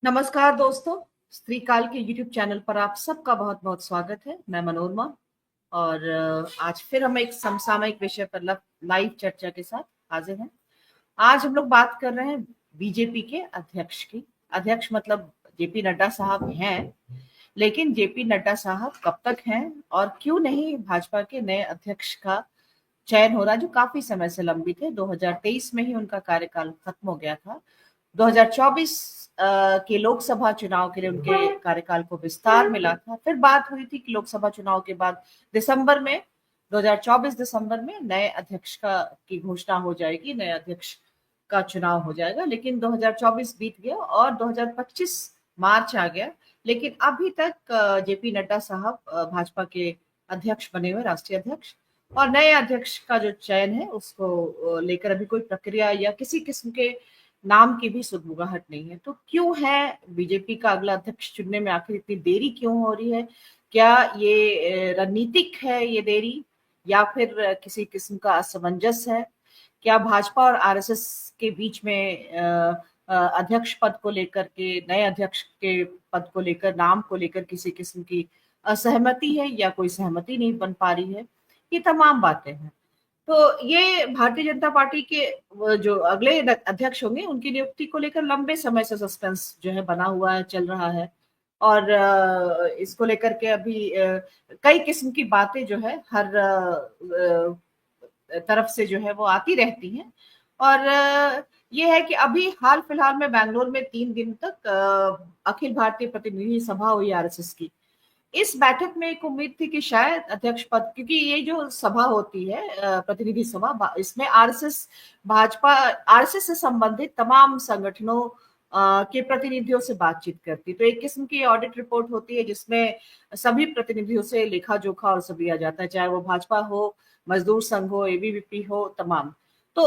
नमस्कार दोस्तों। स्त्री काल के YouTube चैनल पर आप सबका बहुत बहुत स्वागत है। मैं मनोरमा और आज फिर हम एक समसामयिक विषय पर लाइव चर्चा के साथ हाजिर हैं। आज हम लोग बात कर रहे हैं बीजेपी के अध्यक्ष की। अध्यक्ष मतलब जेपी नड्डा साहब हैं, लेकिन जेपी नड्डा साहब कब तक हैं और क्यों नहीं भाजपा के नए अध्यक्ष का चयन हो रहा, जो काफी समय से लंबित है। 2023 में ही उनका कार्यकाल खत्म हो गया था। 2024 के लोकसभा चुनाव के लिए उनके कार्यकाल को विस्तार मिला था। फिर बात हुई थी कि लोकसभा चुनाव के बाद दिसंबर में 2024 दिसंबर में नए अध्यक्ष का की घोषणा हो जाएगी, नए अध्यक्ष का चुनाव हो जाएगा। लेकिन 2024 बीत गया और 2025 मार्च आ गया, लेकिन अभी तक जेपी नड्डा साहब भाजपा के अध्यक्ष बने हुए, राष्ट्रीय अध्यक्ष, और नए अध्यक्ष का जो चयन है उसको लेकर अभी कोई प्रक्रिया या किसी किस्म के नाम की भी सुगबुगाहट नहीं है। तो क्यों है बीजेपी का अगला अध्यक्ष चुनने में आखिर इतनी देरी क्यों हो रही है? क्या ये रणनीतिक है ये देरी, या फिर किसी किस्म का असमंजस है? क्या भाजपा और आरएसएस के बीच में अध्यक्ष पद को लेकर के, नए अध्यक्ष के पद को लेकर, नाम को लेकर किसी किस्म की असहमति है या कोई सहमति नहीं बन पा रही है? ये तमाम बातें हैं। तो ये भारतीय जनता पार्टी के जो अगले अध्यक्ष होंगे उनकी नियुक्ति को लेकर लंबे समय से सस्पेंस जो है बना हुआ है, चल रहा है। और इसको लेकर के अभी कई किस्म की बातें जो है हर तरफ से जो है वो आती रहती हैं। और ये है कि अभी हाल फिलहाल में बैंगलोर में 3 दिन तक अखिल भारतीय प्रतिनिधि सभा हुई आरएसएस की। इस बैठक में एक उम्मीद थी कि शायद अध्यक्ष पद, क्योंकि ये जो सभा होती है प्रतिनिधि सभा, इसमें आरएसएस, भाजपा, आरएसएस से संबंधित तमाम संगठनों के प्रतिनिधियों से बातचीत करती। तो एक किस्म की ऑडिट रिपोर्ट होती है जिसमें सभी प्रतिनिधियों से लेखा जोखा और सब लिया जाता है, चाहे वो भाजपा हो, मजदूर संघ हो, एबीवीपी हो, तमाम। तो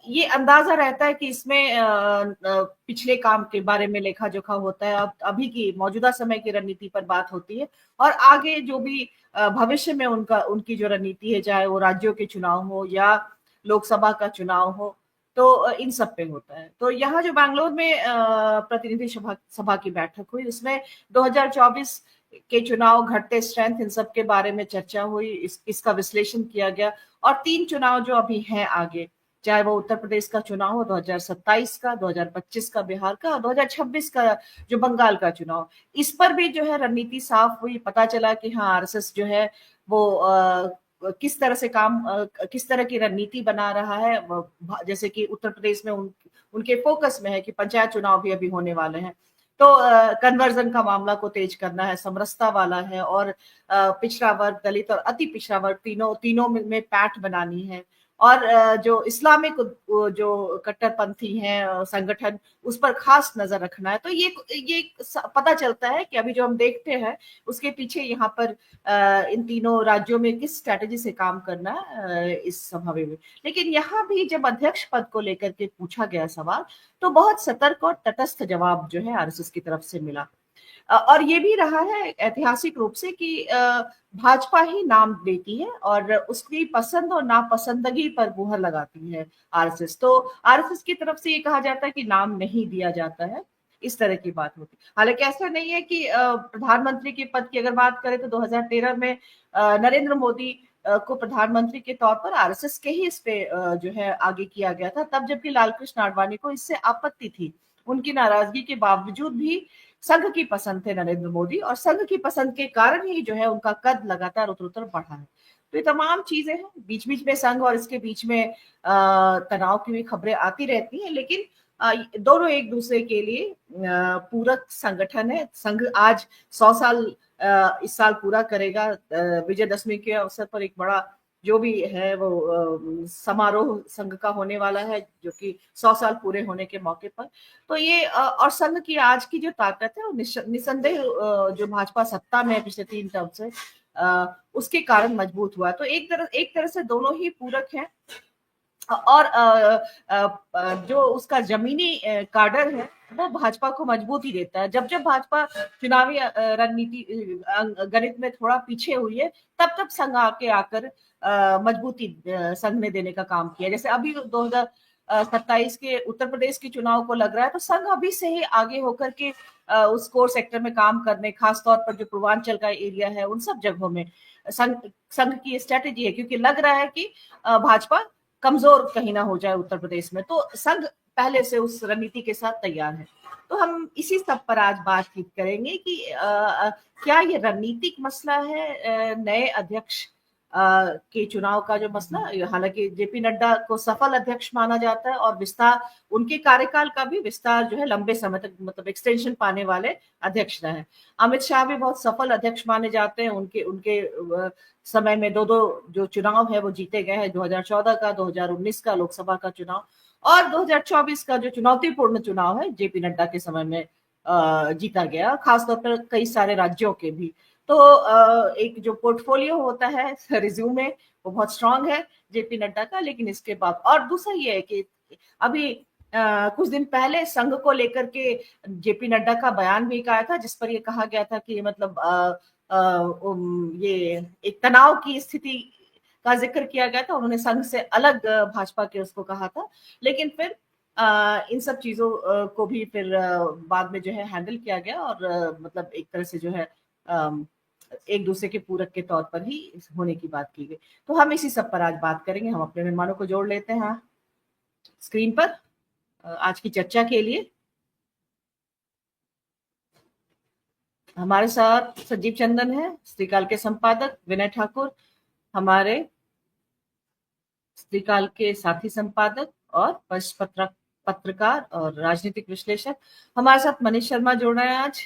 ये अंदाजा रहता है कि इसमें पिछले काम के बारे में लेखा जोखा होता है, अब अभी की मौजूदा समय की रणनीति पर बात होती है, और आगे जो भी भविष्य में उनकी जो रणनीति है, चाहे वो राज्यों के चुनाव हो या लोकसभा का चुनाव हो, तो इन सब पे होता है। तो यहाँ जो बैंगलोर में प्रतिनिधि सभा की बैठक हुई, उसमें 2024 के चुनाव, घटते स्ट्रेंथ, इन सब के बारे में चर्चा हुई, इसका विश्लेषण किया गया। और 3 चुनाव जो अभी हैं आगे, चाहे वो उत्तर प्रदेश का चुनाव हो 2027 का, 2025 का बिहार का, और 2026 का जो बंगाल का चुनाव, इस पर भी जो है रणनीति साफ हुई। पता चला कि हाँ, आरएसएस जो है वो किस तरह से किस तरह की रणनीति बना रहा है। जैसे कि उत्तर प्रदेश में उनके फोकस में है कि पंचायत चुनाव भी अभी होने वाले हैं, तो कन्वर्जन का मामला को तेज करना है, समरसता वाला है, और पिछड़ा वर्ग, दलित और अति पिछड़ा वर्ग, तीनों में पैठ बनानी है। और जो इस्लामिक जो कट्टरपंथी हैं संगठन, उस पर खास नजर रखना है। तो ये पता चलता है कि अभी जो हम देखते हैं उसके पीछे यहाँ पर इन तीनों राज्यों में किस स्ट्रैटेजी से काम करना है इस सभा में। लेकिन यहाँ भी जब अध्यक्ष पद को लेकर के पूछा गया सवाल, तो बहुत सतर्क और तटस्थ जवाब जो है आरएसएस की तरफ से मिला। और ये भी रहा है ऐतिहासिक रूप से कि भाजपा ही नाम देती है और उसकी पसंद और नापसंदगी पर मुहर लगाती है आरएसएस। तो आरएसएस की तरफ से ये कहा जाता है कि नाम नहीं दिया जाता है, इस तरह की बात होती है। हालांकि ऐसा नहीं है कि प्रधानमंत्री के पद की अगर बात करें तो 2013 में नरेंद्र मोदी को प्रधानमंत्री के तौर पर आरएसएस के ही इस पे जो है आगे किया गया था, तब जबकि लालकृष्ण आडवाणी को इससे आपत्ति थी। उनकी नाराजगी के बावजूद भी संघ की पसंद थे नरेंद्र मोदी, और संघ की पसंद के कारण ही जो है उनका कद लगातार उतर बढ़ा है। तो ये तमाम चीजें हैं, बीच बीच में संघ और इसके बीच में तनाव की भी खबरें आती रहती हैं, लेकिन दोनों एक दूसरे के लिए पूरक संगठन है। संघ आज 100 साल इस साल पूरा करेगा। विजयदशमी के अवसर पर एक बड़ा जो भी है वो समारोह संघ का होने वाला है, जो कि 100 साल पूरे होने के मौके पर। तो ये और संघ की आज की जो ताकत है वो निसंदेह जो भाजपा सत्ता में है पिछले 3 टर्म से, उसके कारण मजबूत हुआ है। तो एक तरह से दोनोों ही पूरक हैं। और जो उसका जमीनी काडर है वो भाजपा को मजबूती देता है। जब जब भाजपा चुनावी रणनीति गणित में थोड़ा पीछे हुई है, तब तब संघ आकर मजबूती संघ ने देने का काम किया। जैसे अभी 27 के उत्तर प्रदेश के चुनाव को लग रहा है, तो संघ अभी से ही आगे होकर के उस कोर सेक्टर में काम करने, खासतौर पर जो पूर्वांचल का एरिया है उन सब जगहों में संघ की स्ट्रेटेजी है, क्योंकि लग रहा है कि भाजपा कमजोर कहीं ना हो जाए उत्तर प्रदेश में, तो संघ पहले से उस रणनीति के साथ तैयार है। तो हम इसी सब पर आज बातचीत करेंगे कि क्या ये रणनीतिक मसला है नए अध्यक्ष के चुनाव का जो मसला, हालांकि जेपी नड्डा को सफल अध्यक्ष माना जाता है और विस्तार उनके कार्यकाल का भी विस्तार जो है लंबे समय तक मतलब एक्सटेंशन पाने वाले अध्यक्ष रहे हैं। अमित शाह भी बहुत सफल अध्यक्ष माने जाते हैं, उनके समय में दो जो चुनाव है वो जीते गए हैं, 2014 का, 2019 का लोकसभा का चुनाव और 2024 का जो चुनौतीपूर्ण चुनाव है जेपी नड्डा के समय में जीता गया, खासतौर पर कई सारे राज्यों के भी। तो एक जो पोर्टफोलियो होता है रिज्यूमे वो बहुत स्ट्रांग है जेपी नड्डा का, लेकिन इसके बाद और दूसरा ये है कि अभी कुछ दिन पहले संघ को लेकर के जेपी नड्डा का बयान भी आया था, जिस पर ये कहा गया था कि मतलब ये एक तनाव की स्थिति का जिक्र किया गया था, उन्होंने संघ से अलग भाजपा के उसको कहा था, लेकिन फिर इन सब चीजों को भी फिर बाद में जो है हैंडल किया गया और मतलब एक तरह से जो है एक दूसरे के पूरक के तौर पर ही होने की बात की गई। तो हम इसी सब पर आज बात करेंगे। हम अपने मेहमानों को जोड़ लेते हैं स्क्रीन पर आज की चर्चा के लिए। हमारे साथ संजीव चंदन है, श्रीकाल के संपादक, विनय ठाकुर हमारे श्रीकाल के साथी संपादक और वरिष्ठ पत्रकार और राजनीतिक विश्लेषक। हमारे साथ मनीष शर्मा जुड़ रहे हैं आज,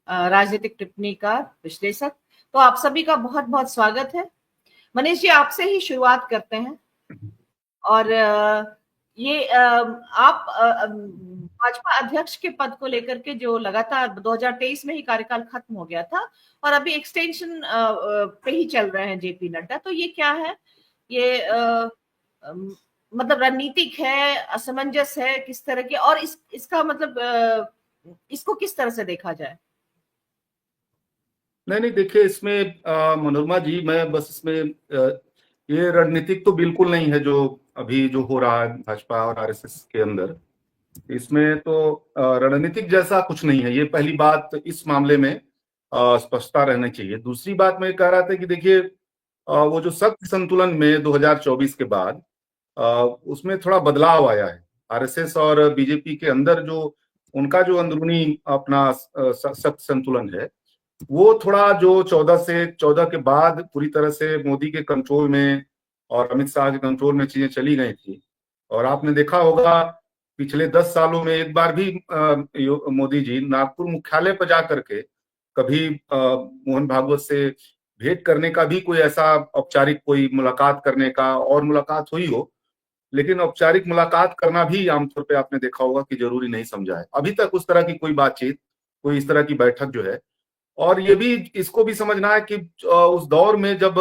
राजनीतिक टिप्पणीकार, विश्लेषक। तो आप सभी का बहुत बहुत स्वागत है। मनीष जी, आपसे ही शुरुआत करते हैं और ये आप भाजपा अध्यक्ष के पद को लेकर के जो लगातार 2023 में ही कार्यकाल खत्म हो गया था और अभी एक्सटेंशन पे ही चल रहे हैं जेपी नड्डा, तो ये क्या है, ये मतलब रणनीतिक है, असमंजस है, किस तरह के, और इसका मतलब इसको किस तरह से देखा जाए? नहीं देखिए, इसमें मनोरमा जी, मैं बस इसमें ये रणनीतिक तो बिल्कुल नहीं है जो अभी जो हो रहा है भाजपा और आरएसएस के अंदर। इसमें तो रणनीतिक जैसा कुछ नहीं है, ये पहली बात इस मामले में स्पष्टता रहनी चाहिए। दूसरी बात मैं कह रहा था कि देखिए वो जो शक्ति संतुलन में 2024 के बाद उसमें थोड़ा बदलाव आया है। आरएसएस और बीजेपी के अंदर जो उनका जो अंदरूनी अपना शक्ति संतुलन है वो थोड़ा जो 14 के बाद पूरी तरह से मोदी के कंट्रोल में और अमित शाह के कंट्रोल में चीजें चली गई थी। और आपने देखा होगा पिछले 10 सालों में एक बार भी मोदी जी नागपुर मुख्यालय पर जाकर के कभी मोहन भागवत से भेंट करने का भी कोई ऐसा औपचारिक कोई मुलाकात करने का, और मुलाकात हुई हो लेकिन औपचारिक मुलाकात करना भी आमतौर पे आपने देखा होगा कि जरूरी नहीं समझा है अभी तक उस तरह की कोई बातचीत, कोई इस तरह की बैठक जो है। और ये भी इसको भी समझना है कि उस दौर में जब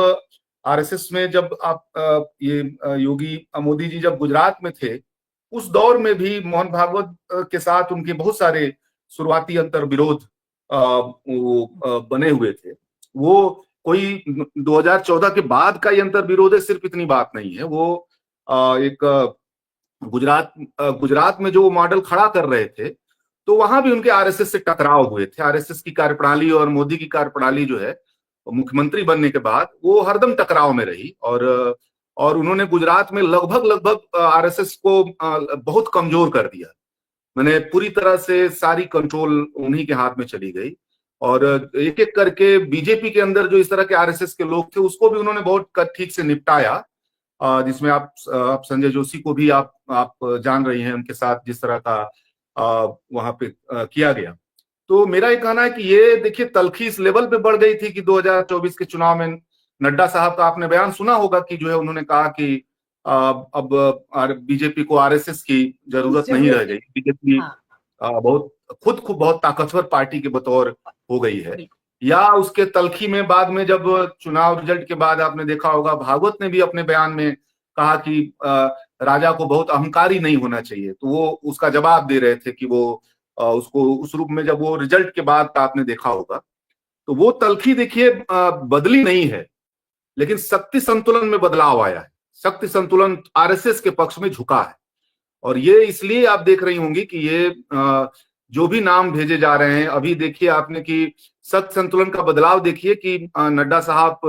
आरएसएस में जब आप ये योगी मोदी जी जब गुजरात में थे, उस दौर में भी मोहन भागवत के साथ उनके बहुत सारे शुरुआती अंतर विरोध बने हुए थे। वो कोई 2014 के बाद का ये अंतर विरोध है, सिर्फ इतनी बात नहीं है। वो एक गुजरात में जो मॉडल खड़ा कर रहे थे तो वहां भी उनके आरएसएस से टकराव हुए थे। आरएसएस की कार्यप्रणाली और मोदी की कार्यप्रणाली जो है मुख्यमंत्री बनने के बाद वो हरदम टकराव में रही और उन्होंने गुजरात में लगभग आरएसएस को बहुत कमजोर कर दिया। मैंने पूरी तरह से सारी कंट्रोल उन्हीं के हाथ में चली गई और एक एक करके बीजेपी के अंदर जो इस तरह के आरएसएस के लोग थे उसको भी उन्होंने बहुत ठीक से निपटाया, जिसमें आप संजय जोशी को भी आप जान रही हैं, उनके साथ जिस तरह का वहां पे किया गया। तो मेरा ये कहना है कि ये देखिए तलखी इस लेवल पे बढ़ गई थी कि 2024 के चुनाव में नड्डा साहब का आपने बयान सुना होगा कि जो है उन्होंने कहा कि अब बीजेपी को आरएसएस की जरूरत नहीं रह गई, बीजेपी बहुत खुद बहुत ताकतवर पार्टी के बतौर हो गई है। या उसके तलखी में बाद में जब चुनाव रिजल्ट के बाद आपने देखा होगा भागवत ने भी अपने बयान में कहा कि राजा को बहुत अहंकारी नहीं होना चाहिए, तो वो उसका जवाब दे रहे थे कि वो उसको उस रूप में जब वो रिजल्ट के बाद आपने देखा होगा तो वो तलखी देखिए बदली नहीं है, लेकिन शक्ति संतुलन में बदलाव आया है। शक्ति संतुलन आरएसएस के पक्ष में झुका है और ये इसलिए आप देख रही होंगी कि ये जो भी नाम भेजे जा रहे हैं, अभी देखिए आपने कि सत्य संतुलन का बदलाव देखिए कि नड्डा साहब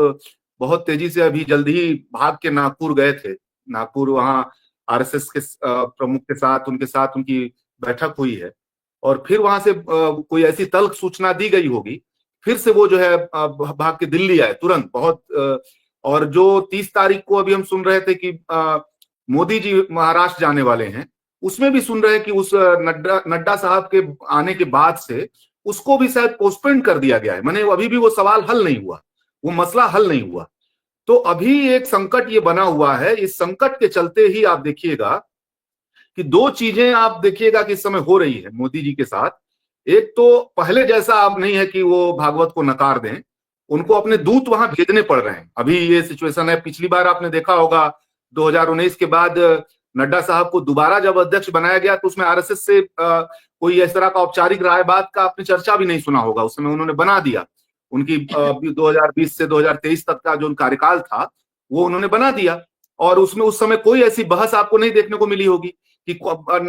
बहुत तेजी से अभी जल्दी ही भाग के नागपुर गए थे। नागपुर वहां आरएसएस के प्रमुख के साथ उनकी बैठक हुई है, और फिर वहां से कोई ऐसी तल्ख सूचना दी गई होगी, फिर से वो जो है भाग के दिल्ली आए तुरंत बहुत। और जो 30 तारीख को अभी हम सुन रहे थे कि मोदी जी महाराष्ट्र जाने वाले हैं, उसमें भी सुन रहे हैं कि उस नड्डा साहब के आने के बाद से उसको भी शायद पोस्टपोन कर दिया गया है। माने अभी भी वो सवाल हल नहीं हुआ, वो मसला हल नहीं हुआ। तो अभी एक संकट ये बना हुआ है। इस संकट के चलते ही आप देखिएगा कि दो चीजें आप देखिएगा कि इस समय हो रही है मोदी जी के साथ। एक तो पहले जैसा अब नहीं है कि वो भागवत को नकार दें, उनको अपने दूत वहां भेजने पड़ रहे हैं। अभी ये सिचुएशन है, पिछली बार आपने देखा होगा 2019 के बाद नड्डा साहब को दोबारा जब अध्यक्ष बनाया गया तो उसमें आरएसएस से कोई इस तरह का औपचारिक राय बात का आपने चर्चा भी नहीं सुना होगा। उस समय उन्होंने बना दिया, उनकी 2020 से 2023 तक का जो कार्यकाल था वो उन्होंने बना दिया, और उसमें उस समय कोई ऐसी बहस आपको नहीं देखने को मिली होगी कि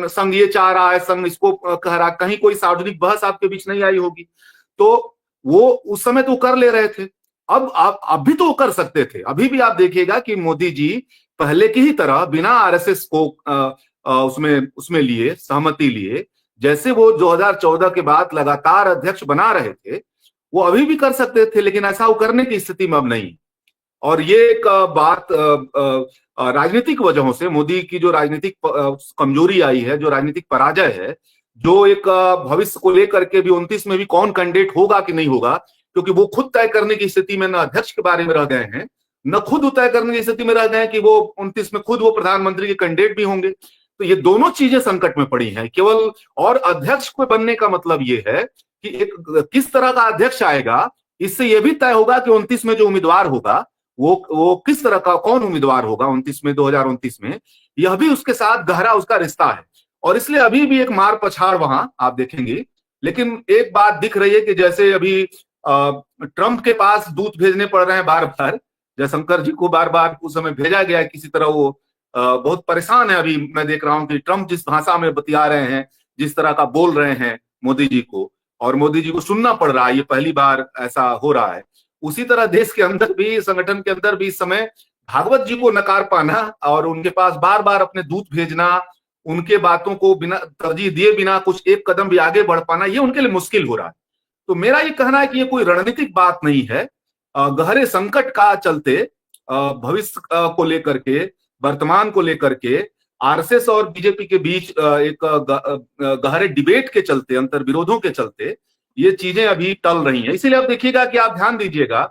संघ ये चाह रहा है, संघ इसको कह रहा, कहीं कोई सार्वजनिक बहस आपके बीच नहीं आई होगी। तो वो उस समय तो कर ले रहे थे, अब आप भी तो कर सकते थे। अभी भी आप देखिएगा कि मोदी जी पहले की ही तरह बिना आरएसएस को उसमें लिए सहमति लिए, जैसे वो 2014 के बाद लगातार अध्यक्ष बना रहे थे, वो अभी भी कर सकते थे, लेकिन ऐसा वो करने की स्थिति में अब नहीं। और ये एक बात राजनीतिक वजहों से, मोदी की जो राजनीतिक कमजोरी आई है, जो राजनीतिक पराजय है, जो एक भविष्य को लेकर के भी 29 में भी कौन कैंडिडेट होगा कि नहीं होगा, क्योंकि वो खुद तय करने की स्थिति में न अध्यक्ष के बारे में रह गए हैं, न खुद तय करने की स्थिति में रह गए हैं कि वो 29 में खुद वो प्रधानमंत्री के कैंडिडेट भी होंगे। तो ये दोनों चीजें संकट में पड़ी हैं केवल। और अध्यक्ष को बनने का मतलब ये है कि एक किस तरह का अध्यक्ष आएगा, इससे यह भी तय होगा कि 29 में जो उम्मीदवार होगा वो किस तरह का, कौन उम्मीदवार होगा 29 में, 2029 में। यह भी उसके साथ गहरा उसका रिश्ता है, और इसलिए अभी भी एक मार पछाड़ वहां आप देखेंगे। लेकिन एक बात दिख रही है कि जैसे अभी ट्रंप के पास दूत भेजने पड़ रहे हैं बार बार, जयशंकर जी को बार बार उस समय भेजा गया है किसी तरह, वो बहुत परेशान है। अभी मैं देख रहा हूं कि ट्रंप जिस भाषा में बतिया रहे हैं, जिस तरह का बोल रहे हैं मोदी जी को, और मोदी जी को सुनना पड़ रहा है, ये पहली बार ऐसा हो रहा है। उसी तरह देश के अंदर भी, संगठन के अंदर भी इस समय भागवत जी को नकार पाना और उनके पास बार बार अपने दूत भेजना, उनके बातों को बिना तरजीह दिए बिना कुछ एक कदम भी आगे बढ़ पाना, ये उनके लिए मुश्किल हो रहा है। तो मेरा ये कहना है कि ये कोई रणनीतिक बात नहीं है। गहरे संकट का चलते भविष्य को लेकर के, वर्तमान को लेकर के आरएसएस और बीजेपी के बीच एक गहरे डिबेट के चलते, अंतर विरोधों के चलते ये चीजें अभी टल रही हैं। इसीलिए आप देखिएगा कि आप ध्यान दीजिएगा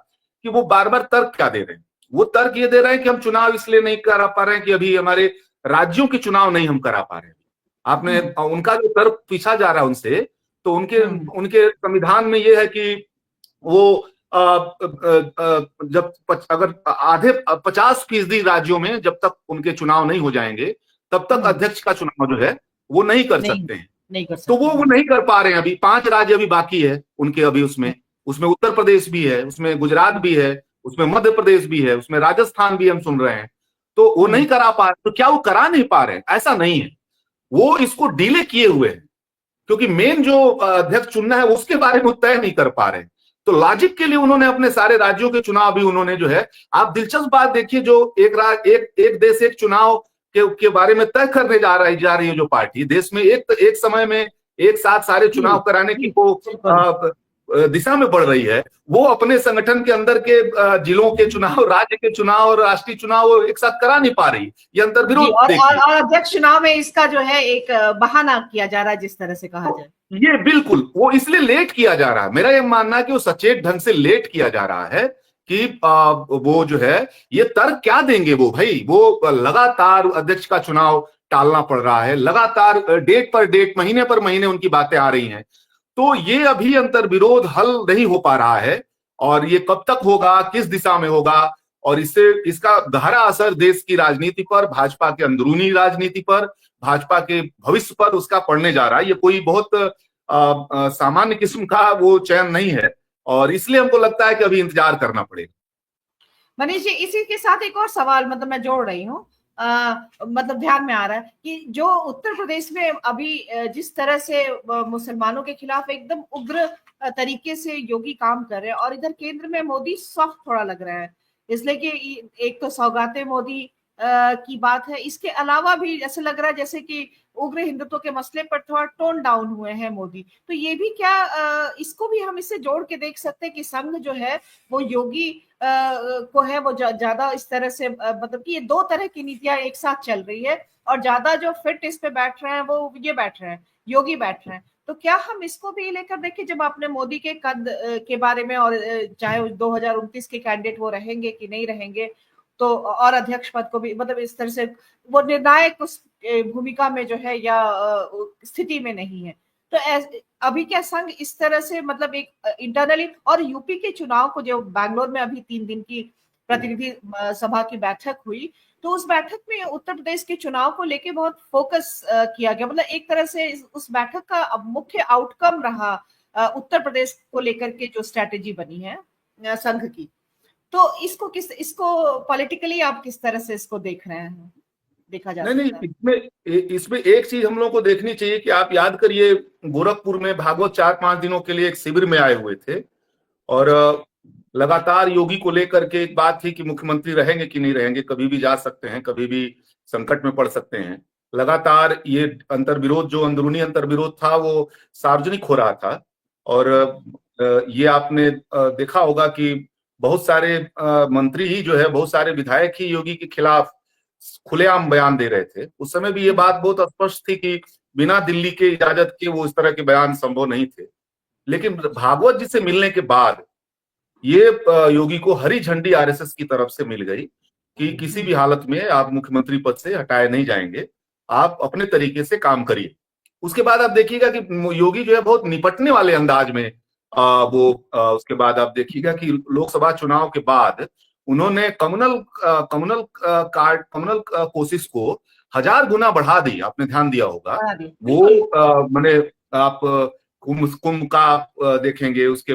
कि वो बार बार तर्क क्या दे रहे हैं। वो तर्क ये दे रहे हैं कि हम चुनाव इसलिए नहीं करा पा रहे हैं कि अभी हमारे राज्यों के चुनाव नहीं हम करा पा रहे हैं। आपने उनका जो तर्क पीछा जा रहा है उनसे, तो उनके संविधान में ये है कि वो जब अगर आधे 50% राज्यों में जब तक उनके चुनाव नहीं हो जाएंगे, तब तक अध्यक्ष का चुनाव जो है वो नहीं कर सकते हैं। नहीं कर सकते। तो वो नहीं कर पा रहे हैं। अभी 5 राज्य अभी बाकी है उनके, अभी उसमें उत्तर प्रदेश भी है, उसमें गुजरात भी है, उसमें मध्य प्रदेश भी है, उसमें राजस्थान भी हम सुन रहे हैं। तो वो नहीं करा पा रहे। तो क्या वो करा नहीं पा रहे हैं? ऐसा नहीं है, वो इसको डिले किए हुए हैं, क्योंकि मेन जो अध्यक्ष चुनना है उसके बारे में तय नहीं कर पा रहे हैं। तो लॉजिक के लिए उन्होंने अपने सारे राज्यों के चुनाव भी उन्होंने जो है, आप दिलचस्प बात देखिए, जो एक देश एक चुनाव के बारे में तय करने जा रही है जो पार्टी, देश में एक समय में एक साथ सारे चुनाव कराने की वो दिशा में बढ़ रही है, वो अपने संगठन के अंदर के जिलों के चुनाव, राज्य के चुनाव और राष्ट्रीय चुनाव एक साथ करा नहीं पा रही। ये अंतर विरोध और अध्यक्ष चुनाव में इसका जो है एक बहाना किया जा रहा है, जिस तरह से कहा जाए, ये बिल्कुल वो इसलिए लेट किया जा रहा है। मेरा ये मानना है कि वो सचेत ढंग से लेट किया जा रहा है कि वो जो है ये तर्क क्या देंगे वो भाई। वो लगातार अध्यक्ष का चुनाव टालना पड़ रहा है, लगातार डेट पर डेट, महीने पर महीने उनकी बातें आ रही हैं। तो ये अभी अंतर विरोध हल नहीं हो पा रहा है, और ये कब तक होगा, किस दिशा में होगा, और इसका गहरा असर देश की राजनीति पर, भाजपा के अंदरूनी राजनीति पर, भाजपा के भविष्य पर उसका पड़ने जा रहा है। ये कोई बहुत सामान्य किस्म का वो चयन नहीं है, और इसलिए हमको लगता है कि अभी इंतजार करना पड़ेगा। मनीष जी, इसी के साथ एक और सवाल मतलब मैं जोड़ रही हूँ। मतलब ध्यान में आ रहा है कि जो उत्तर प्रदेश में अभी जिस तरह से मुसलमानों के खिलाफ एकदम उग्र तरीके से योगी काम कर रहे हैं, और इधर केंद्र में मोदी सॉफ्ट थोड़ा लग रहा है, इसलिए कि एक तो सौगाते मोदी की बात है, इसके अलावा भी ऐसे लग रहा है जैसे कि उग्र हिंदुत्व के मसले पर थोड़ा टोन डाउन हुए हैं मोदी। तो ये भी क्या इसको भी हम इससे जोड़ के देख सकते हैं कि संघ जो है वो योगी को है, वो ज्यादा इस तरह से मतलब कि ये दो तरह की नीतियां एक साथ चल रही है, और ज्यादा जो फिट इस पे बैठ रहे हैं वो ये बैठ रहे हैं, योगी बैठ रहे हैं। तो क्या हम इसको भी लेकर देखें, जब आपने मोदी के कद के बारे में, और चाहे 2029 के कैंडिडेट वो रहेंगे कि नहीं रहेंगे, तो और अध्यक्ष पद को भी मतलब इस तरह से वो निर्णायक उस भूमिका में जो है या स्थिति में नहीं है, तो अभी क्या संघ इस तरह से मतलब एक इंटरनली, और यूपी के चुनाव को जो बैंगलोर में अभी 3 दिन की प्रतिनिधि सभा की बैठक हुई, तो उस बैठक में उत्तर प्रदेश के चुनाव को लेके बहुत फोकस किया गया, मतलब एक तरह से उस बैठक का मुख्य आउटकम रहा उत्तर प्रदेश को लेकर के जो स्ट्रेटेजी बनी है संघ की। तो इसको पॉलिटिकली आप किस तरह से इसको देख रहे हैं, देखा जा नहीं सकता नहीं, है? इसमें एक चीज हम लोग को देखनी चाहिए कि आप याद करिए, गोरखपुर में भागवत 4-5 दिनों के लिए एक शिविर में आए हुए थे, और लगातार योगी को लेकर के एक बात थी कि मुख्यमंत्री रहेंगे कि नहीं रहेंगे, कभी भी जा सकते हैं, कभी भी संकट में पड़ सकते हैं। लगातार ये अंतर्विरोध, जो अंदरूनी अंतर्विरोध था, वो सार्वजनिक हो रहा था। और ये आपने देखा होगा कि बहुत सारे मंत्री ही जो है, बहुत सारे विधायक ही योगी के खिलाफ खुलेआम बयान दे रहे थे। उस समय भी ये बात बहुत स्पष्ट थी कि बिना दिल्ली के इजाजत के वो इस तरह के बयान संभव नहीं थे। लेकिन भागवत जी से मिलने के बाद ये योगी को हरी झंडी आरएसएस की तरफ से मिल गई कि किसी भी हालत में आप मुख्यमंत्री पद से हटाए नहीं जाएंगे, आप अपने तरीके से काम करिए। उसके बाद आप देखिएगा कि योगी जो है बहुत निपटने वाले अंदाज में उसके बाद आप देखिएगा कि लोकसभा चुनाव के बाद उन्होंने कम्युनल कोशिश को 1000 गुना बढ़ा दी। आपने ध्यान दिया होगा वो मैंने आप कुंभ का आप देखेंगे, उसके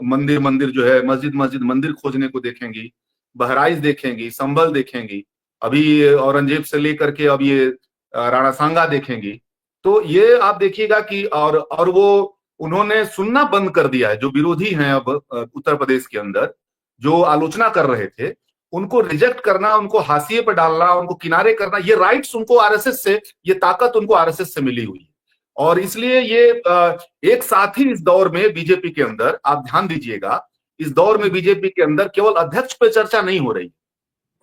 मंदिर मंदिर जो है, मस्जिद मस्जिद मंदिर खोजने को देखेंगी, बहराइच देखेंगी, संभल देखेंगी, अभी औरंगजेब से लेकर के अब ये राणा सांगा देखेंगी। तो ये आप देखिएगा कि और वो उन्होंने सुनना बंद कर दिया है। जो विरोधी हैं अब उत्तर प्रदेश के अंदर, जो आलोचना कर रहे थे, उनको रिजेक्ट करना, उनको हाशिए पर डालना, उनको किनारे करना, ये राइट्स उनको आरएसएस से, ये ताकत उनको आरएसएस से मिली हुई है। और इसलिए ये एक साथ ही इस दौर में बीजेपी के अंदर आप ध्यान दीजिएगा, इस दौर में बीजेपी के अंदर केवल अध्यक्ष पे चर्चा नहीं हो रही,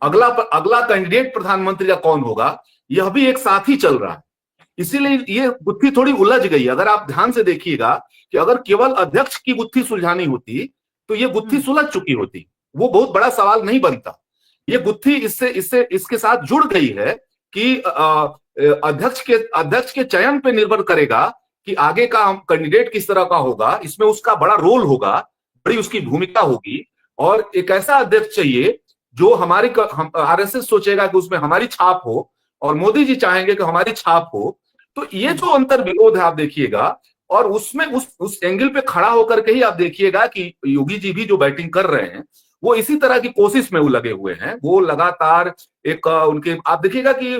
अगला कैंडिडेट प्रधानमंत्री का कौन होगा, यह भी एक साथ ही चल रहा है। इसीलिए ये गुत्थी थोड़ी उलझ गई। अगर आप ध्यान से देखिएगा कि अगर केवल अध्यक्ष की गुत्थी सुलझानी होती तो ये गुत्थी सुलझ चुकी होती, वो बहुत बड़ा सवाल नहीं बनता। ये गुत्थी इसके साथ जुड़ गई है कि अध्यक्ष के चयन पे निर्भर करेगा कि आगे का कैंडिडेट किस तरह का होगा, इसमें उसका बड़ा रोल होगा, बड़ी उसकी भूमिका होगी। और एक ऐसा अध्यक्ष चाहिए जो आरएसएस सोचेगा कि उसमें हमारी छाप हो, और मोदी जी चाहेंगे कि हमारी छाप हो। तो ये जो अंतर विरोध है आप देखिएगा, और उसमें उस एंगल पे खड़ा होकर के ही आप देखिएगा कि योगी जी भी जो बैटिंग कर रहे हैं, वो इसी तरह की कोशिश में वो लगे हुए हैं। वो लगातार एक उनके आप देखिएगा कि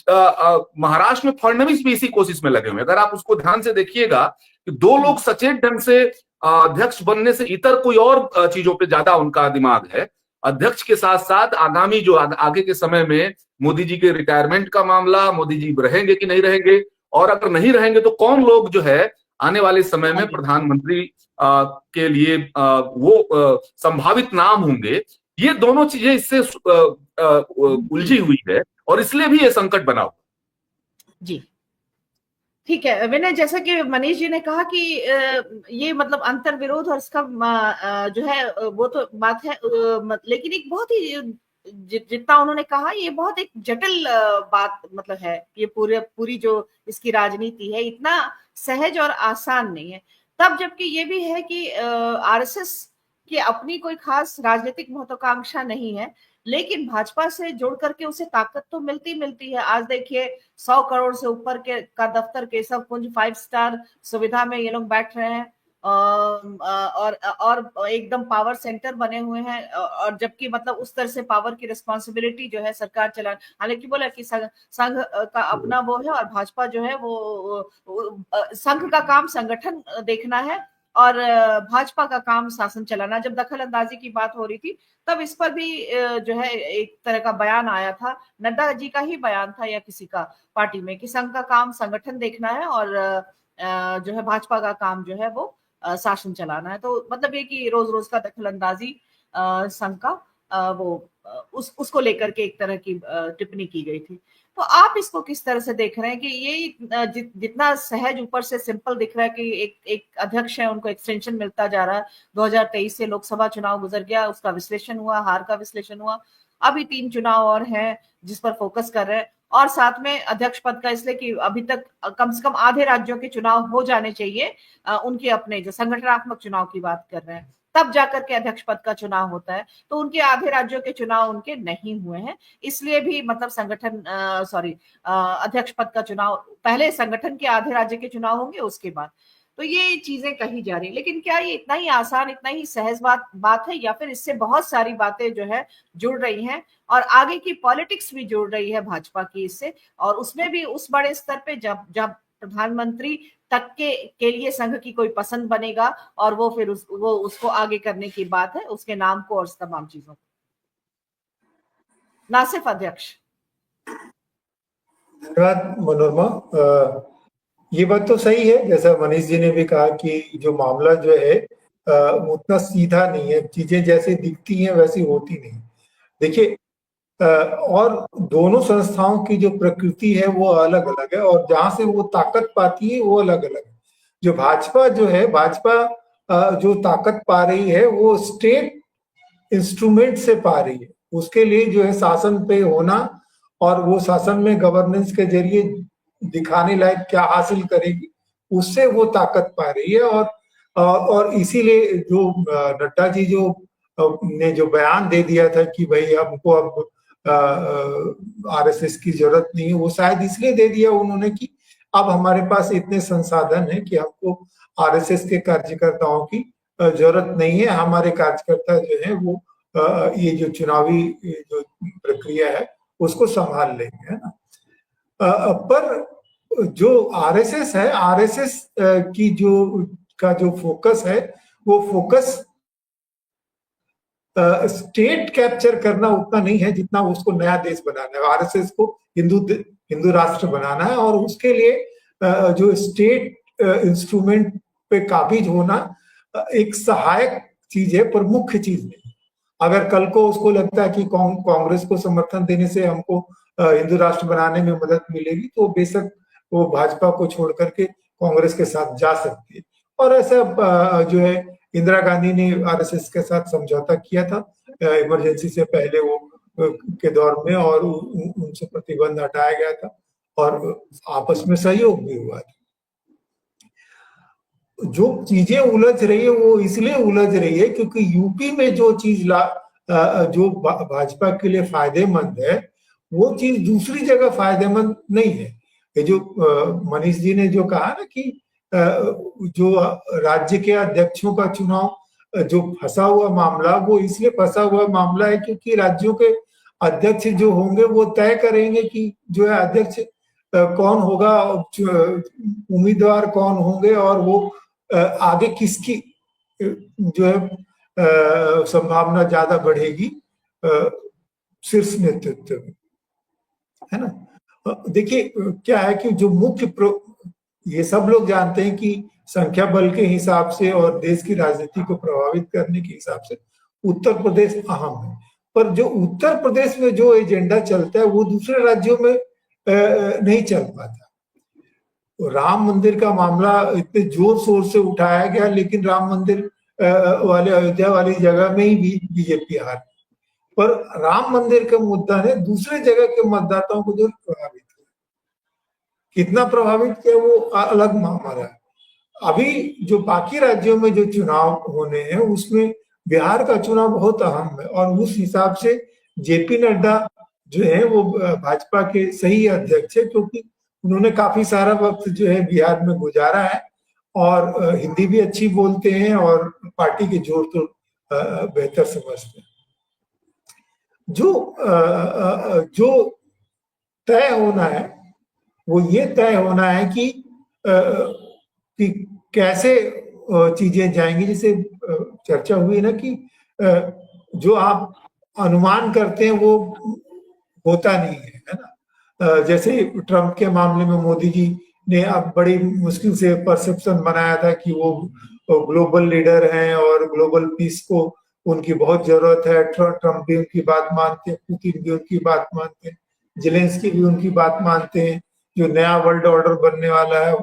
महाराष्ट्र में फडणवीस भी इसी कोशिश में लगे हुए हैं। अगर आप उसको ध्यान से देखिएगा कि दो लोग सचेत ढंग से अध्यक्ष बनने से इतर कोई और चीजों पे ज्यादा उनका दिमाग है। अध्यक्ष के साथ साथ आगामी जो आगे के समय में मोदी जी के रिटायरमेंट का मामला, मोदी जी रहेंगे कि नहीं रहेंगे, और अगर नहीं रहेंगे तो कौन लोग जो है आने वाले समय में प्रधानमंत्री के लिए वो संभावित नाम होंगे। ये दोनों चीजें इससे उलझी हुई है, और इसलिए भी ये संकट बना हुआ। जी ठीक है विनय, जैसा कि मनीष जी ने कहा कि ये मतलब अंतर विरोध और इसका जो है वो तो बात है, लेकिन एक बहुत ही जितना उन्होंने कहा ये बहुत एक जटिल बात मतलब है। ये पूरी जो इसकी राजनीति है इतना सहज और आसान नहीं है। तब जबकि ये भी है कि आरएसएस की अपनी कोई खास राजनीतिक महत्वाकांक्षा नहीं है, लेकिन भाजपा से जोड़ करके उसे ताकत तो मिलती है। आज देखिए 100 करोड़ से ऊपर का दफ्तर केशव कुंज 5 स्टार सुविधा में ये लोग बैठ रहे हैं, और एकदम पावर सेंटर बने हुए हैं, और जबकि मतलब उस तरह से पावर की रिस्पॉन्सिबिलिटी जो है सरकार चला, हालांकि बोला कि संघ का अपना वो है, और भाजपा जो है वो संघ का काम संगठन देखना है, और भाजपा का काम शासन चलाना। जब दखल अंदाजी की बात हो रही थी तब इस पर भी जो है एक तरह का बयान आया था, नड्डा जी का ही बयान था या किसी का पार्टी में, कि संघ का काम संगठन देखना है और जो है भाजपा का काम जो है वो शासन चलाना है। तो मतलब ये कि रोज रोज का दखल अंदाजी संघ का वो उसको लेकर के एक तरह की टिप्पणी की गई थी। तो आप इसको किस तरह से देख रहे हैं कि ये जितना सहज ऊपर से सिंपल दिख रहा है कि एक अध्यक्ष है, उनको एक्सटेंशन मिलता जा रहा है, 2023 से लोकसभा चुनाव गुजर गया, उसका विश्लेषण हुआ, हार का विश्लेषण हुआ, अभी 3 चुनाव और हैं जिस पर फोकस कर रहे हैं, और साथ में अध्यक्ष पद का, इसलिए कि अभी तक कम से कम आधे राज्यों के चुनाव हो जाने चाहिए, उनके अपने जो संगठनात्मक चुनाव की बात कर रहे हैं, तब जाकर के अध्यक्ष पद का चुनाव होता है। तो उनके आधे राज्यों के चुनाव उनके नहीं हुए हैं, इसलिए भी मतलब अध्यक्ष पद का चुनाव पहले संगठन के आधे राज्य के चुनाव होंगे उसके बाद। तो ये चीजें कही जा रही है, लेकिन क्या ये इतना ही आसान, इतना ही सहज बात है, या फिर इससे बहुत सारी बातें जो है जुड़ रही हैं, और आगे की पॉलिटिक्स भी जुड़ रही है भाजपा की इससे, और उसमें भी उस बड़े स्तर पे जब प्रधानमंत्री तक के लिए संघ की कोई पसंद बनेगा, और वो फिर वो उसको आगे करने की बात है, उसके नाम को और तमाम चीजों को, ना सिर्फ अध्यक्ष। धन्यवाद मनोरमा। ये बात तो सही है, जैसा मनीष जी ने भी कहा कि जो मामला जो है उतना सीधा नहीं है, चीजें जैसे दिखती हैं वैसी होती नहीं। देखिए, और दोनों संस्थाओं की जो प्रकृति है वो अलग अलग है, और जहां से वो ताकत पाती है वो अलग अलग है। जो भाजपा जो ताकत पा रही है वो स्टेट इंस्ट्रूमेंट से पा रही है। उसके लिए जो है शासन पे होना, और वो शासन में गवर्नेंस के जरिए दिखाने लायक क्या हासिल करेगी, उससे वो ताकत पा रही है। और इसीलिए जो नड्डा जी ने जो बयान दे दिया था कि भाई हमको अब आरएसएस की जरूरत नहीं है, वो शायद इसलिए दे दिया उन्होंने कि अब हमारे पास इतने संसाधन है कि हमको आरएसएस के कार्यकर्ताओं की जरूरत नहीं है, हमारे कार्यकर्ता जो है वो ये जो चुनावी जो प्रक्रिया है उसको संभाल लेंगे, है ना। पर जो आरएसएस है, आरएसएस की जो फोकस है, वो फोकस स्टेट कैप्चर करना उतना नहीं है जितना उसको नया देश बनाना है। आरएसएस को हिंदू राष्ट्र बनाना है, और उसके लिए जो स्टेट इंस्ट्रूमेंट पे काबिज होना एक सहायक चीज है, पर मुख्य चीज नहीं। अगर कल को उसको लगता है कि कांग्रेस को समर्थन देने से हमको हिंदू राष्ट्र बनाने में मदद मिलेगी, तो बेशक वो भाजपा को छोड़ करके कांग्रेस के साथ जा सकती है। और ऐसा जो है इंदिरा गांधी ने आरएसएस के साथ समझौता किया था इमरजेंसी से पहले वो के दौर में, और उनसे प्रतिबंध हटाया गया था, और आपस में सहयोग भी हुआ था। जो चीजें उलझ रही है वो इसलिए उलझ रही है क्योंकि यूपी में जो चीज जो भाजपा के लिए फायदेमंद है, वो चीज दूसरी जगह फायदेमंद नहीं है। ये जो मनीष जी ने जो कहा ना कि जो राज्य के अध्यक्षों का चुनाव जो फंसा हुआ मामला, वो इसलिए फंसा हुआ मामला है क्योंकि राज्यों के अध्यक्ष जो होंगे वो तय करेंगे कि जो है अध्यक्ष कौन होगा, उम्मीदवार कौन होंगे, और वो आगे किसकी जो है संभावना ज्यादा बढ़ेगी शीर्ष नेतृत्व में, है ना। देखिए क्या है कि जो ये सब लोग जानते हैं कि संख्या बल के हिसाब से और देश की राजनीति को प्रभावित करने के हिसाब से उत्तर प्रदेश अहम है, पर जो उत्तर प्रदेश में जो एजेंडा चलता है वो दूसरे राज्यों में नहीं चल पाता। राम मंदिर का मामला इतने जोर शोर से उठाया गया, लेकिन राम मंदिर वाले अयोध्या वाली जगह में ही बीजेपी हार, पर राम मंदिर का मुद्दा ने दूसरे जगह के मतदाताओं को जो प्रभावित किया, कितना प्रभावित किया वो अलग मामला है। अभी जो बाकी राज्यों में जो चुनाव होने हैं उसमें बिहार का चुनाव बहुत अहम है, और उस हिसाब से जेपी नड्डा जो है वो भाजपा के सही अध्यक्ष है, क्योंकि उन्होंने काफी सारा वक्त जो है बिहार में गुजारा है, और हिंदी भी अच्छी बोलते हैं और पार्टी के जोर तो बेहतर समझते हैं। जो तय होना है वो ये तय होना है कि कैसे चीजें जाएंगी। जैसे चर्चा हुई ना कि जो आप अनुमान करते हैं वो होता नहीं है ना। जैसे ट्रंप के मामले में मोदी जी ने अब बड़ी मुश्किल से परसेप्शन बनाया था कि वो ग्लोबल लीडर हैं और ग्लोबल पीस को उनकी बहुत जरूरत है। ट्रंप भी उनकी बात मानते हैं, पुतिन भी उनकी बात मानते हैं, जेलेंस्की भी उनकी बात मानते हैं, जो नया वर्ल्ड ऑर्डर बनने वाला है।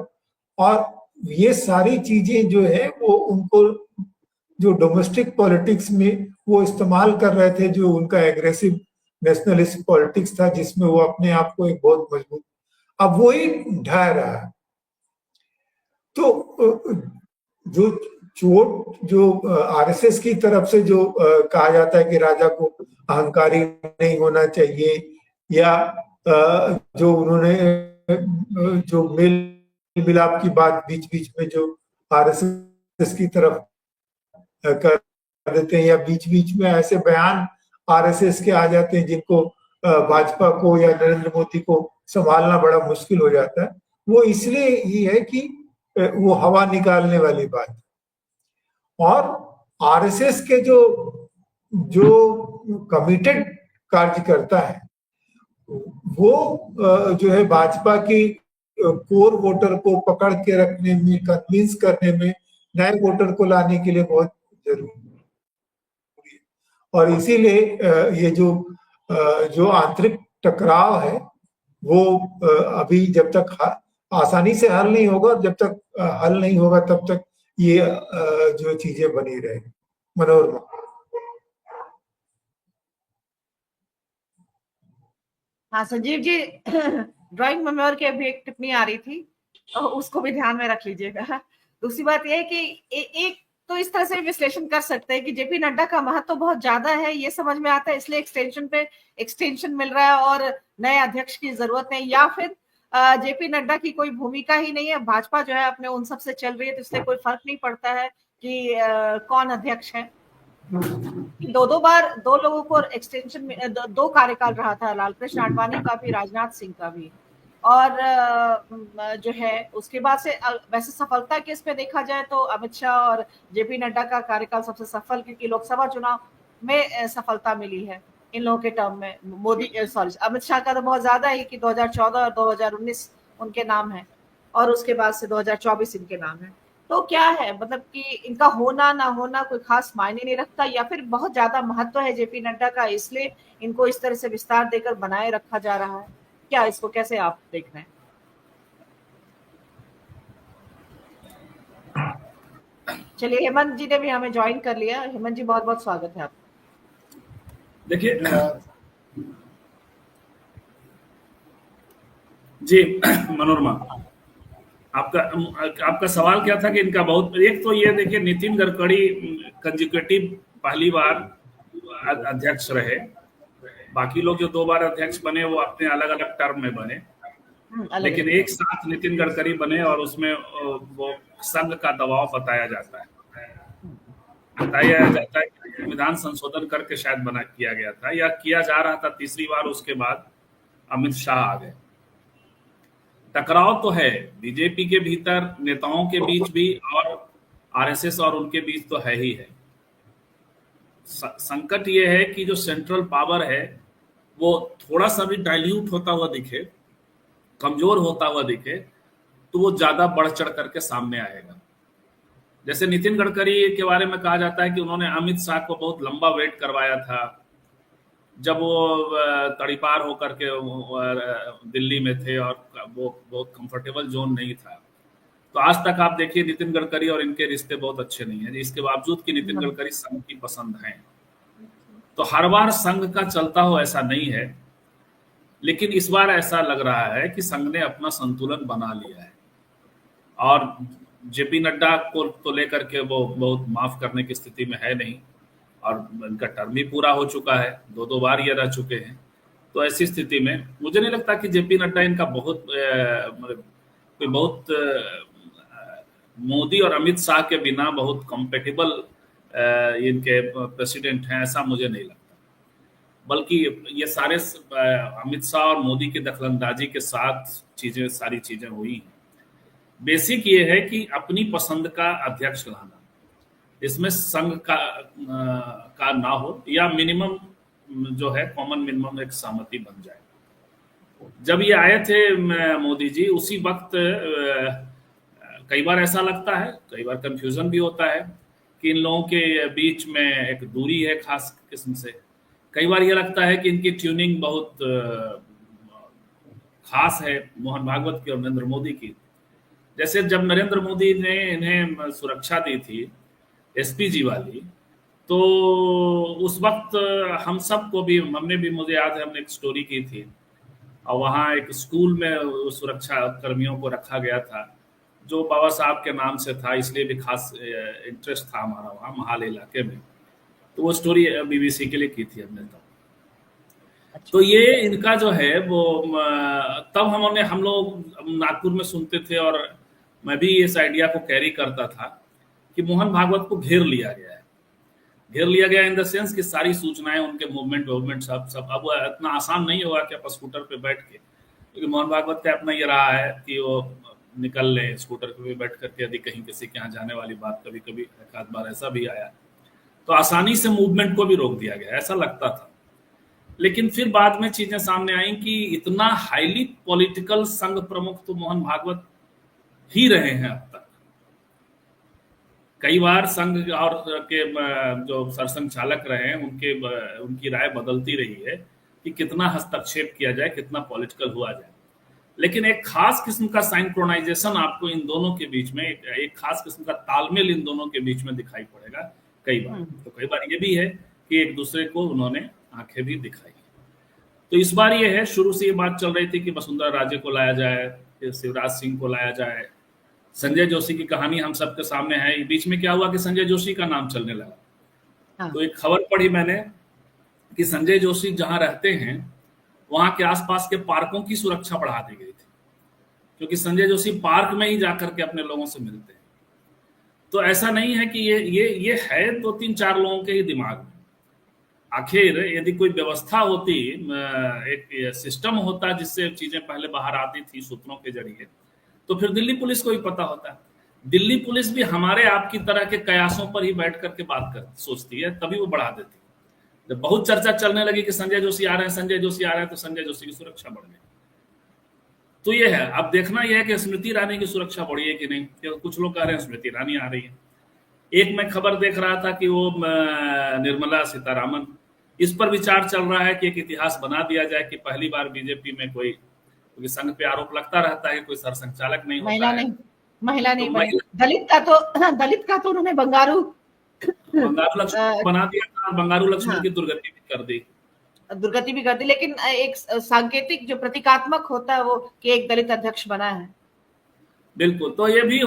और ये सारी चीजें जो है वो उनको जो डोमेस्टिक पॉलिटिक्स में वो इस्तेमाल कर रहे थे, जो उनका एग्रेसिव नेशनलिस्ट पॉलिटिक्स था जिसमें वो अपने आप को एक बहुत मजबूत, अब वही ढह रहा है। तो जो चोट जो आरएसएस की तरफ से जो कहा जाता है कि राजा को अहंकारी नहीं होना चाहिए, या जो उन्होंने जो मेल मिलाप की बात बीच बीच में जो आरएसएस की तरफ कर देते हैं, या बीच बीच में ऐसे बयान आरएसएस के आ जाते हैं जिनको भाजपा को या नरेंद्र मोदी को संभालना बड़ा मुश्किल हो जाता है। वो इसलिए ही है कि वो हवा निकालने वाली बात। और आरएसएस के जो कमिटेड कार्यकर्ता है वो जो है भाजपा की कोर वोटर को पकड़ के रखने में, कन्विंस करने में, नए वोटर को लाने के लिए बहुत जरूरी है। और इसीलिए ये जो आंतरिक टकराव है वो अभी जब तक आसानी से हल नहीं होगा, जब तक हल नहीं होगा तब तक ये जो चीजें बनी रहेगी। मनोरमा। हाँ संजीव जी, ड्राइंग मेमोर की अभी एक टिप्पणी आ रही थी, तो उसको भी ध्यान में रख लीजिएगा। दूसरी बात यह है कि एक तो इस तरह से विश्लेषण कर सकते हैं कि जेपी नड्डा का महत्व तो बहुत ज्यादा है, ये समझ में आता है, इसलिए एक्सटेंशन मिल रहा है और नए अध्यक्ष की जरूरत है, या फिर जेपी नड्डा की कोई भूमिका ही नहीं है, भाजपा जो है अपने उन सब से चल रही है, तो इसलिए कोई फर्क नहीं पड़ता है कि कौन अध्यक्ष है। दो बार दो लोगों को एक्सटेंशन में दो कार्यकाल रहा था, लालकृष्ण आडवाणी का भी, राजनाथ सिंह का भी। और जो है उसके बाद से वैसे सफलता के इसमें देखा जाए तो अमित शाह और जेपी नड्डा का कार्यकाल सबसे सफल, क्योंकि लोकसभा चुनाव में सफलता मिली है इन लोगों के टर्म में। अमित शाह का तो बहुत ज्यादा है कि 2014 और 2019 उनके नाम है, और उसके बाद से 2024 इनके नाम है। तो क्या है मतलब कि इनका होना ना होना कोई खास मायने नहीं रखता, या फिर बहुत ज्यादा महत्व है जेपी नड्डा का, इसलिए इनको इस तरह से विस्तार देकर बनाए रखा जा रहा है? क्या इसको कैसे आप देख रहे हैं? चलिए, हेमंत जी ने भी हमें ज्वाइन कर लिया। हेमंत जी, बहुत बहुत स्वागत है आपका। देखिए जी, मनोरमा, आपका सवाल क्या था कि इनका बहुत, एक तो ये देखिए नितिन गडकरी कंजिक्यूटिव पहली बार अध्यक्ष रहे, बाकी लोग जो 2 बार अध्यक्ष बने वो अपने अलग अलग टर्म में बने, लेकिन एक साथ नितिन गडकरी बने, और उसमें वो संघ का दबाव बताया जाता है कि संविधान संशोधन करके शायद किया गया था, या किया जा रहा था तीसरी बार। उसके बाद अमित शाह आ गए। टकराव तो है बीजेपी के भीतर, नेताओं के बीच भी, और आरएसएस और उनके बीच तो है ही है। संकट ये है कि जो सेंट्रल पावर है वो थोड़ा सा भी डाइल्यूट होता हुआ दिखे, कमजोर होता हुआ दिखे, तो वो ज्यादा बढ़ चढ़ करके सामने आएगा। जैसे नितिन गडकरी के बारे में कहा जाता है कि उन्होंने अमित शाह को बहुत लंबा वेट करवाया था, जब वो तड़ीपार होकर के दिल्ली में थे और वो बहुत कंफर्टेबल जोन नहीं था। तो आज तक आप देखिए नितिन गडकरी और इनके रिश्ते बहुत अच्छे नहीं हैं, इसके बावजूद कि नितिन गडकरी संघ की पसंद हैं। तो हर बार संघ का चलता हो ऐसा नहीं है, लेकिन इस बार ऐसा लग रहा है कि संघ ने अपना संतुलन बना लिया है, और जेपी नड्डा को तो लेकर के वो बहुत माफ करने की स्थिति में है नहीं, और इनका टर्म भी पूरा हो चुका है, 2 बार ये रह चुके हैं। तो ऐसी स्थिति में मुझे नहीं लगता कि जेपी नड्डा इनका बहुत मोदी और अमित शाह के बिना बहुत कंपेटेबल इनके प्रेसिडेंट हैं, ऐसा मुझे नहीं लगता। बल्कि ये सारे अमित शाह और मोदी की दखलंदाजी के साथ सारी चीजें हुई हैं। बेसिक ये है कि अपनी पसंद का अध्यक्ष लाना, इसमें संघ का ना हो, या मिनिमम जो है कॉमन मिनिमम एक सहमति बन जाए। जब ये आए थे मोदी जी, उसी वक्त कई बार ऐसा लगता है, कई बार कंफ्यूजन भी होता है कि इन लोगों के बीच में एक दूरी है खास किस्म से। कई बार ये लगता है कि इनकी ट्यूनिंग बहुत खास है मोहन भागवत की और नरेंद्र मोदी की। जैसे जब नरेंद्र मोदी ने इन्हें सुरक्षा दी थी एसपीजी वाली, तो उस वक्त हम सबको भी, मुझे याद है हमने एक स्टोरी की थी, और वहाँ एक स्कूल में सुरक्षा कर्मियों को रखा गया था जो बाबा साहब के नाम से था, इसलिए भी खास इंटरेस्ट था हमारा वहाँ महाल इलाके में। तो वो स्टोरी बीबीसी के लिए की थी हमने तब। तो ये इनका जो है वो तब हम लोग नागपुर में सुनते थे, और मैं भी इस आइडिया को कैरी करता था कि मोहन भागवत को घेर लिया गया है। घेर लिया गया इन द सेंस कि सारी सूचनाएं, उनके मूवमेंट सब अब इतना आसान नहीं होगा कि आप स्कूटर पे बैठ के, क्योंकि मोहन भागवत का अपना ये रहा है कि वो निकल ले स्कूटर पे बैठ करके, यदि कहीं किसी के यहाँ जाने वाली बात, कभी कभी एक आध बार ऐसा भी आया, तो आसानी से मूवमेंट को भी रोक दिया गया, ऐसा लगता था। लेकिन फिर बाद में चीजें सामने आई कि इतना हाईली पॉलिटिकल संघ प्रमुख तो मोहन भागवत ही रहे हैं अब तक। कई बार संघ और के जो सरसंघ चालक रहे हैं उनकी राय बदलती रही है कि कितना हस्तक्षेप किया जाए, कितना पॉलिटिकल हुआ जाए। लेकिन एक खास किस्म का सिंक्रोनाइजेशन आपको इन दोनों के बीच में, एक खास किस्म का तालमेल इन दोनों के बीच में दिखाई पड़ेगा कई बार। तो कई बार ये भी है कि एक दूसरे को उन्होंने आंखें भी दिखाई। तो इस बार ये है, शुरू से ये बात चल रही थी कि वसुंधरा राजे को लाया जाए, फिर शिवराज सिंह को लाया जाए, संजय जोशी की कहानी हम सबके सामने है। बीच में क्या हुआ कि संजय जोशी का नाम चलने लगा। हाँ। तो एक खबर पढ़ी मैंने कि संजय जोशी जहां रहते हैं वहां के आसपास के पार्कों की सुरक्षा बढ़ा दी गई थी, क्योंकि संजय जोशी पार्क में ही जाकर के अपने लोगों से मिलते हैं। तो ऐसा नहीं है कि ये है 2-3-4 लोगों के ही दिमाग में। आखिर यदि कोई व्यवस्था होती, एक सिस्टम होता जिससे चीजें पहले बाहर आती थी सूत्रों के जरिए, तो फिर दिल्ली पुलिस को भी पता होता। दिल्ली पुलिस भी हमारे आपकी तरह के कयासों पर ही बैठ करके बात सोचती है, तभी वो बढ़ा देती है। जब बहुत चर्चा चलने लगी कि संजय जोशी आ रहे हैं, संजय जोशी आ रहे हैं, तो संजय जोशी की सुरक्षा बढ़ गई। तो ये है, अब देखना यह है कि स्मृति ईरानी की सुरक्षा बढ़ी है कि नहीं। कुछ लोग कह रहे हैं स्मृति ईरानी आ रही है। एक मैं खबर देख रहा था कि वो निर्मला सीतारामन, इस पर विचार चल रहा है कि एक इतिहास बना दिया जाए कि पहली बार बीजेपी में कोई, क्योंकि संघ पे आरोप लगता रहता है कि कोई सरसंघचालक नहीं होता है। महिला नहीं बनी। दलित का तो उन्होंने बंगारू लक्ष्मण बना दिया था, बंगारू लक्ष्मण की दुर्गति भी कर दी। लेकिन एक सांकेतिक जो प्रतीकात्मक होता है वो कि एक दलित अध्यक्ष बना है। बिल्कुल, तो ये भी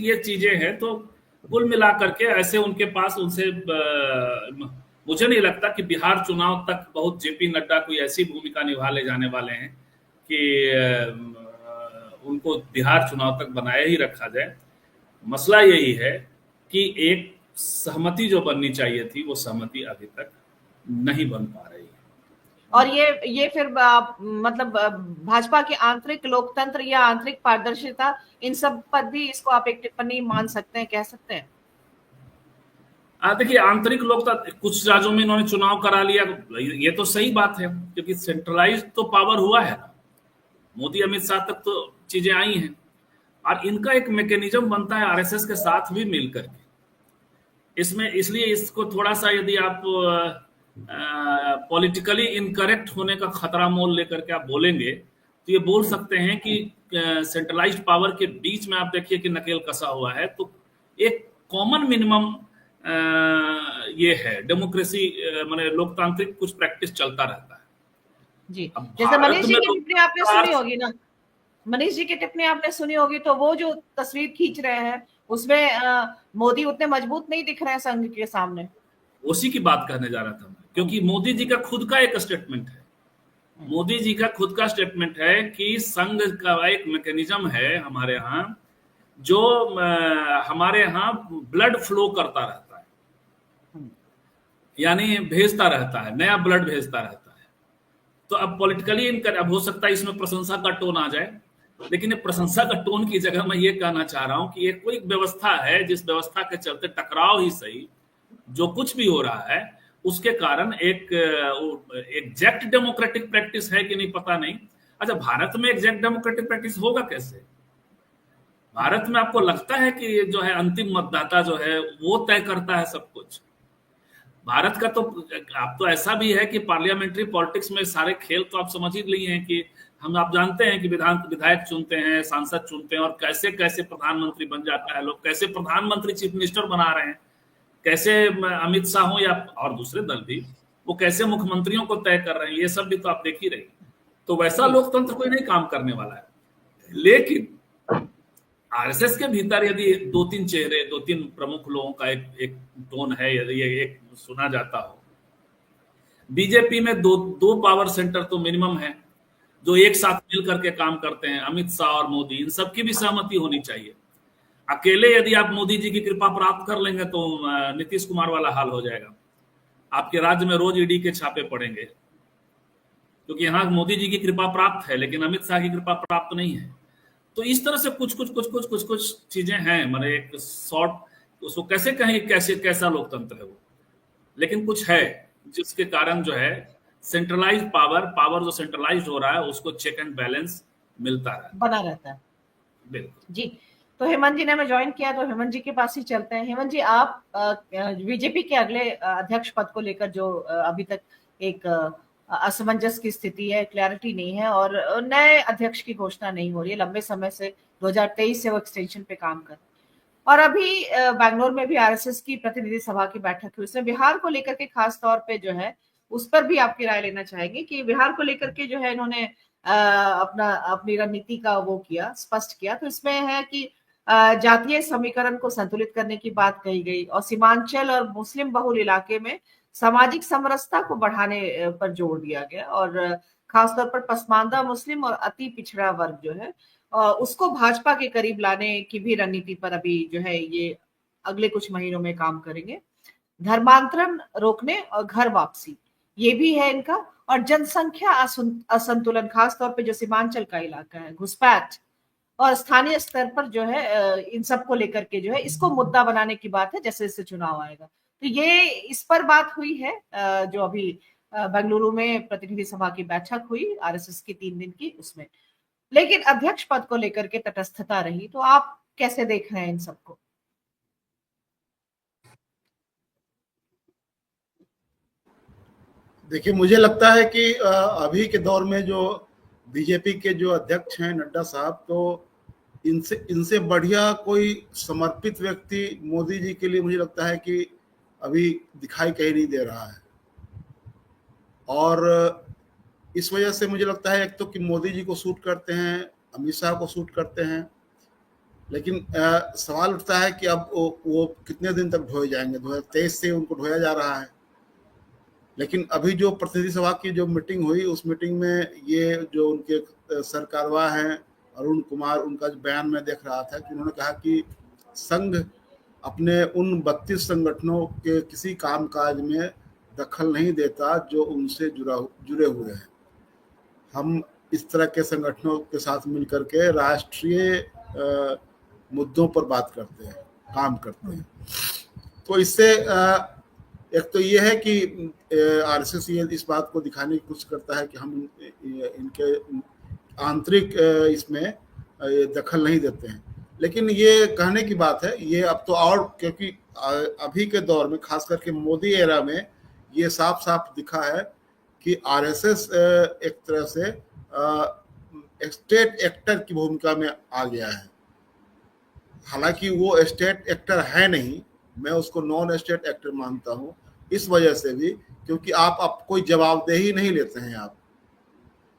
ये चीजें हैं। तो कुल मिलाकर के ऐसे उनके पास, उनसे मुझे नहीं लगता कि बिहार चुनाव तक बहुत जेपी नड्डा कोई ऐसी भूमिका निभा ले जाने वाले हैं कि उनको बिहार चुनाव तक बनाए ही रखा जाए। मसला यही है कि एक सहमति जो बननी चाहिए थी, वो सहमति अभी तक नहीं बन पा रही है। और ये फिर मतलब भाजपा के आंतरिक लोकतंत्र या आंतरिक पारदर्शिता, इन सब पर भी इसको आप एक टिप्पणी मान सकते हैं, कह सकते हैं। देखिए, आंतरिक लोकतंत्र, कुछ राज्यों में इन्होंने चुनाव करा लिया, ये तो सही बात है, क्योंकि सेंट्रलाइज तो पावर हुआ है ना, मोदी अमित शाह तक तो चीजें आई हैं। और इनका एक मैकेनिज्म बनता है आरएसएस के साथ भी मिलकर के इसमें। इसलिए इसको थोड़ा सा, यदि आप पॉलिटिकली इनकरेक्ट होने का खतरा मोल लेकर के आप बोलेंगे, तो ये बोल सकते हैं कि सेंट्रलाइज्ड पावर के बीच में आप देखिए कि नकेल कसा हुआ है। तो एक कॉमन मिनिमम ये है, डेमोक्रेसी माने लोकतांत्रिक कुछ प्रैक्टिस चलता रहता है जी। जैसे मनीष जी की टिप्पणी आपने सुनी होगी ना, मनीष जी की टिप्पणी आपने सुनी होगी, तो वो जो तस्वीर खींच रहे हैं उसमें मोदी उतने मजबूत नहीं दिख रहे हैं संघ के सामने। उसी की बात करने जा रहा था मैं, क्योंकि मोदी जी का खुद का एक स्टेटमेंट है। मोदी जी का खुद का स्टेटमेंट है कि संघ का एक मैकेनिज्म है हमारे यहाँ जो हमारे यहाँ ब्लड फ्लो करता रहता है, यानी भेजता रहता है, नया ब्लड भेजता रहता है। तो अब पॉलिटिकली अब हो सकता है इसमें प्रशंसा का टोन आ जाए, लेकिन प्रशंसा का टोन की जगह मैं ये कहना चाह रहा हूं कि एक कोई व्यवस्था है, जिस व्यवस्था के चलते टकराव ही सही, जो कुछ भी हो रहा है उसके कारण एक एग्जैक्ट डेमोक्रेटिक प्रैक्टिस है कि नहीं पता नहीं। अच्छा, भारत में एग्जैक्ट डेमोक्रेटिक प्रैक्टिस होगा कैसे? भारत में आपको लगता है कि जो है अंतिम मतदाता जो है वो तय करता है सब कुछ? भारत का तो आप तो ऐसा भी है कि पार्लियामेंट्री पॉलिटिक्स में सारे खेल तो आप समझ ही लिए हैं कि आप जानते हैं कि विधायक चुनते हैं, सांसद चुनते हैं, और कैसे कैसे प्रधानमंत्री बन जाता है लोग, कैसे प्रधानमंत्री चीफ मिनिस्टर बना रहे हैं, कैसे अमित शाह हो या और दूसरे दल भी वो कैसे मुख्यमंत्रियों को तय कर रहे हैं, ये सब भी तो आप देख ही रहे हैं। तो वैसा लोकतंत्र कोई नहीं काम करने वाला है। लेकिन आरएसएस के भीतर यदि दो तीन प्रमुख लोगों का एक टोन है, यदि ये एक सुना जाता हो, बीजेपी में दो पावर सेंटर तो मिनिमम है जो एक साथ मिल करके काम करते हैं, अमित शाह और मोदी, इन सबकी भी सहमति होनी चाहिए। अकेले यदि आप मोदी जी की कृपा प्राप्त कर लेंगे तो नीतीश कुमार वाला हाल हो जाएगा। आपके राज्य में रोज ईडी के छापे पड़ेंगे, क्योंकि यहाँ मोदी जी की कृपा प्राप्त है लेकिन अमित शाह की कृपा प्राप्त नहीं है। तो इस तरह से कुछ चीजें हैं, मतलब एक शॉर्ट उसको कैसे कहें कैसा लोकतंत्र है वो, लेकिन कुछ है जिसके कारण जो है सेंट्रलाइज पावर जो सेंट्रलाइज हो रहा है उसको चेक एंड बैलेंस मिलता है, बना रहता है। बिल्कुल जी, तो हेमंत जी ने हमें ज्वाइन किया, तो हेमंत जी के पास ही चलते हैं। हेमंत जी, आप बीजेपी के अगले अध्यक्ष पद को लेकर जो अभी तक एक असमंजस की स्थिति है, क्लैरिटी नहीं है और नए अध्यक्ष की घोषणा नहीं हो रही है, लंबे समय से 2023 से वो एक्सटेंशन पे काम कर, और अभी बैंगलोर में भी आरएसएस की प्रतिनिधि सभा की बैठक हुई, उसमें बिहार को लेकर के खास तौर पे जो है उस पर भी आपकी राय लेना चाहेंगे कि बिहार को लेकर के जो है इन्होंने अपनी रणनीति का वो किया, स्पष्ट किया। तो इसमें है कि जातीय समीकरण को संतुलित करने की बात कही गई और सीमांचल और मुस्लिम बहुल इलाके में सामाजिक समरसता को बढ़ाने पर जोर दिया गया, और खासतौर पर पसमानदा मुस्लिम और अति पिछड़ा वर्ग जो है उसको भाजपा के करीब लाने की भी रणनीति पर अभी जो है ये अगले कुछ महीनों में काम करेंगे। धर्मांतरण रोकने और घर वापसी ये भी है इनका, और जनसंख्या असंतुलन खासतौर पे जो सीमांचल का इलाका है, घुसपैठ और स्थानीय स्तर पर जो है इन सब को लेकर के जो है इसको मुद्दा बनाने की बात है जैसे जैसे चुनाव आएगा। तो ये इस पर बात हुई है जो अभी बेंगलुरु में प्रतिनिधि सभा की बैठक हुई आरएसएस की 3 दिन की, उसमें लेकिन अध्यक्ष पद को लेकर के तटस्थता रही। तो आप कैसे देख रहे हैं इन सबको? देखिए, मुझे लगता है कि अभी के दौर में जो बीजेपी के जो अध्यक्ष हैं नड्डा साहब, तो इनसे बढ़िया कोई समर्पित व्यक्ति मोदी जी के लिए मुझे लगता है कि अभी दिखाई कहीं नहीं दे रहा है। और इस वजह से मुझे लगता है एक तो कि मोदी जी को सूट करते हैं, अमित शाह को सूट करते हैं, लेकिन सवाल उठता है कि अब वो कितने दिन तक ढोए जाएंगे। 2023 से उनको ढोया जा रहा है, लेकिन अभी जो प्रतिनिधि सभा की जो मीटिंग हुई उस मीटिंग में ये जो उनके सरकारवा हैं अरुण कुमार, उनका जो बयान में देख रहा था कि उन्होंने कहा कि संघ अपने उन 32 संगठनों के किसी कामकाज में दखल नहीं देता जो उनसे जुड़े हुए हैं। हम इस तरह के संगठनों के साथ मिलकर के राष्ट्रीय मुद्दों पर बात करते हैं, काम करते हैं। तो इससे एक तो ये है कि आरएसएस इस बात को दिखाने की कोशिश करता है कि हम इनके आंतरिक इसमें दखल नहीं देते हैं, लेकिन ये कहने की बात है। ये अब तो और क्योंकि अभी के दौर में खास करके मोदी एरा में ये साफ साफ दिखा है कि आरएसएस एक तरह से स्टेट एक्टर की भूमिका में आ गया है। हालांकि वो स्टेट एक्टर है नहीं, मैं उसको नॉन स्टेट एक्टर मानता हूँ, इस वजह से भी क्योंकि आप कोई जवाबदेही नहीं लेते हैं आप,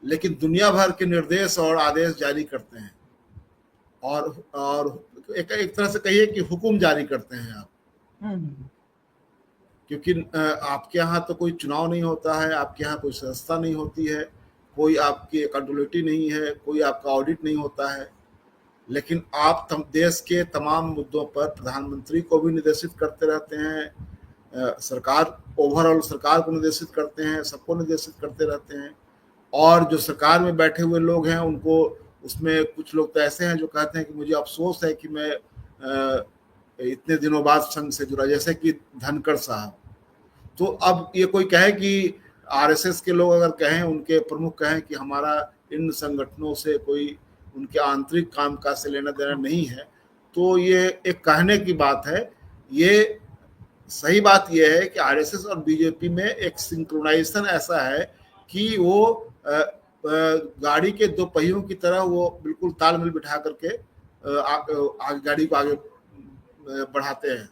लेकिन दुनिया भर के निर्देश और आदेश जारी करते हैं और एक तरह से कहिए कि हुक्म जारी करते हैं आप। क्योंकि आपके यहाँ तो कोई चुनाव नहीं होता है, आपके यहाँ कोई संस्था नहीं होती है, कोई आपकी अकाउंटेबिलिटी नहीं है, कोई आपका ऑडिट नहीं होता है। लेकिन आप देश के तमाम मुद्दों पर प्रधानमंत्री को भी निर्देशित करते रहते हैं, सरकार ओवरऑल सरकार को निर्देशित करते हैं, सबको निर्देशित करते रहते हैं। और जो सरकार में बैठे हुए लोग हैं उनको, उसमें कुछ लोग तो ऐसे हैं जो कहते हैं कि मुझे अफसोस है कि मैं इतने दिनों बाद संघ से जुड़ा, जैसे कि धनखड़ साहब। तो अब ये कोई कहे कि आरएसएस के लोग अगर कहें, उनके प्रमुख कहें कि हमारा इन संगठनों से कोई उनके आंतरिक कामकाज से लेना देना नहीं है, तो ये एक कहने की बात है। ये सही बात यह है कि आरएसएस और बीजेपी में एक सिंक्रोनाइजेशन ऐसा है कि वो गाड़ी के दो पहियों की तरह वो बिल्कुल तालमेल बिठा करके गाड़ी को आगे बढ़ाते हैं।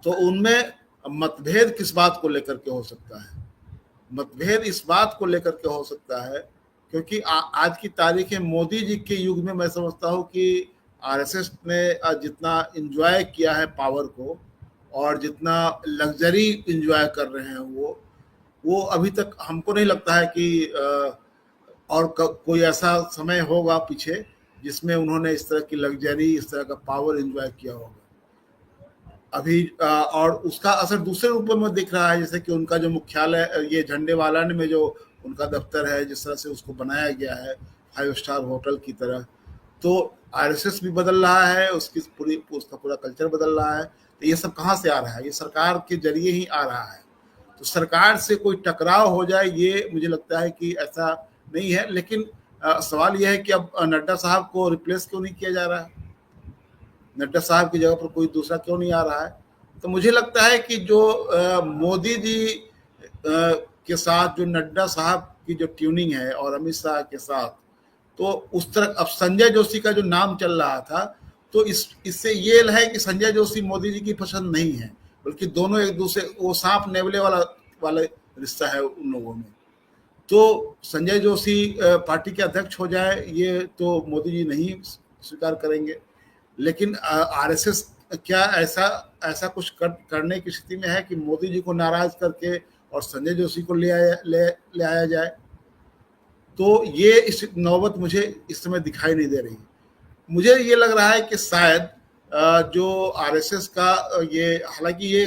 तो उनमें मतभेद किस बात को लेकर के हो सकता है? मतभेद इस बात को लेकर के हो सकता है क्योंकि आज की तारीख में मोदी जी के युग में मैं समझता हूँ कि आरएसएस ने जितना एंजॉय किया है पावर को और जितना लग्जरी एंजॉय कर रहे हैं वो अभी तक हमको नहीं लगता है कि और कोई ऐसा समय होगा पीछे जिसमें उन्होंने इस तरह की लग्जरी, इस तरह का पावर एंजॉय किया होगा अभी। और उसका असर दूसरे रूपों में दिख रहा है, जैसे कि उनका जो मुख्यालय ये झंडे वाला में जो उनका दफ्तर है, जिस तरह से उसको बनाया गया है 5 स्टार होटल की तरह, तो आरएसएस भी बदल रहा है, उसका पूरा कल्चर बदल रहा है। तो ये सब कहाँ से आ रहा है? ये सरकार के जरिए ही आ रहा है। तो सरकार से कोई टकराव हो जाए ये मुझे लगता है कि ऐसा नहीं है। लेकिन सवाल यह है कि अब नड्डा साहब को रिप्लेस क्यों नहीं किया जा रहा है? नड्डा साहब की जगह पर कोई दूसरा क्यों नहीं आ रहा है? तो मुझे लगता है कि जो मोदी जी के साथ जो नड्डा साहब की जो ट्यूनिंग है और अमित शाह के साथ, तो उस तरह अब संजय जोशी का जो नाम चल रहा था, तो इससे ये है कि संजय जोशी मोदी जी की पसंद नहीं है, बल्कि दोनों एक दूसरे, वो सांप नेवले वाला रिश्ता है उन लोगों में। तो संजय जोशी पार्टी के अध्यक्ष हो जाए ये तो मोदी जी नहीं स्वीकार करेंगे। लेकिन आरएसएस क्या ऐसा कुछ करने की स्थिति में है कि मोदी जी को नाराज करके और संजय जोशी को ले आया जाए? तो ये इस नौबत मुझे इस समय दिखाई नहीं दे रही। मुझे ये लग रहा है कि शायद जो आरएसएस का ये, हालांकि ये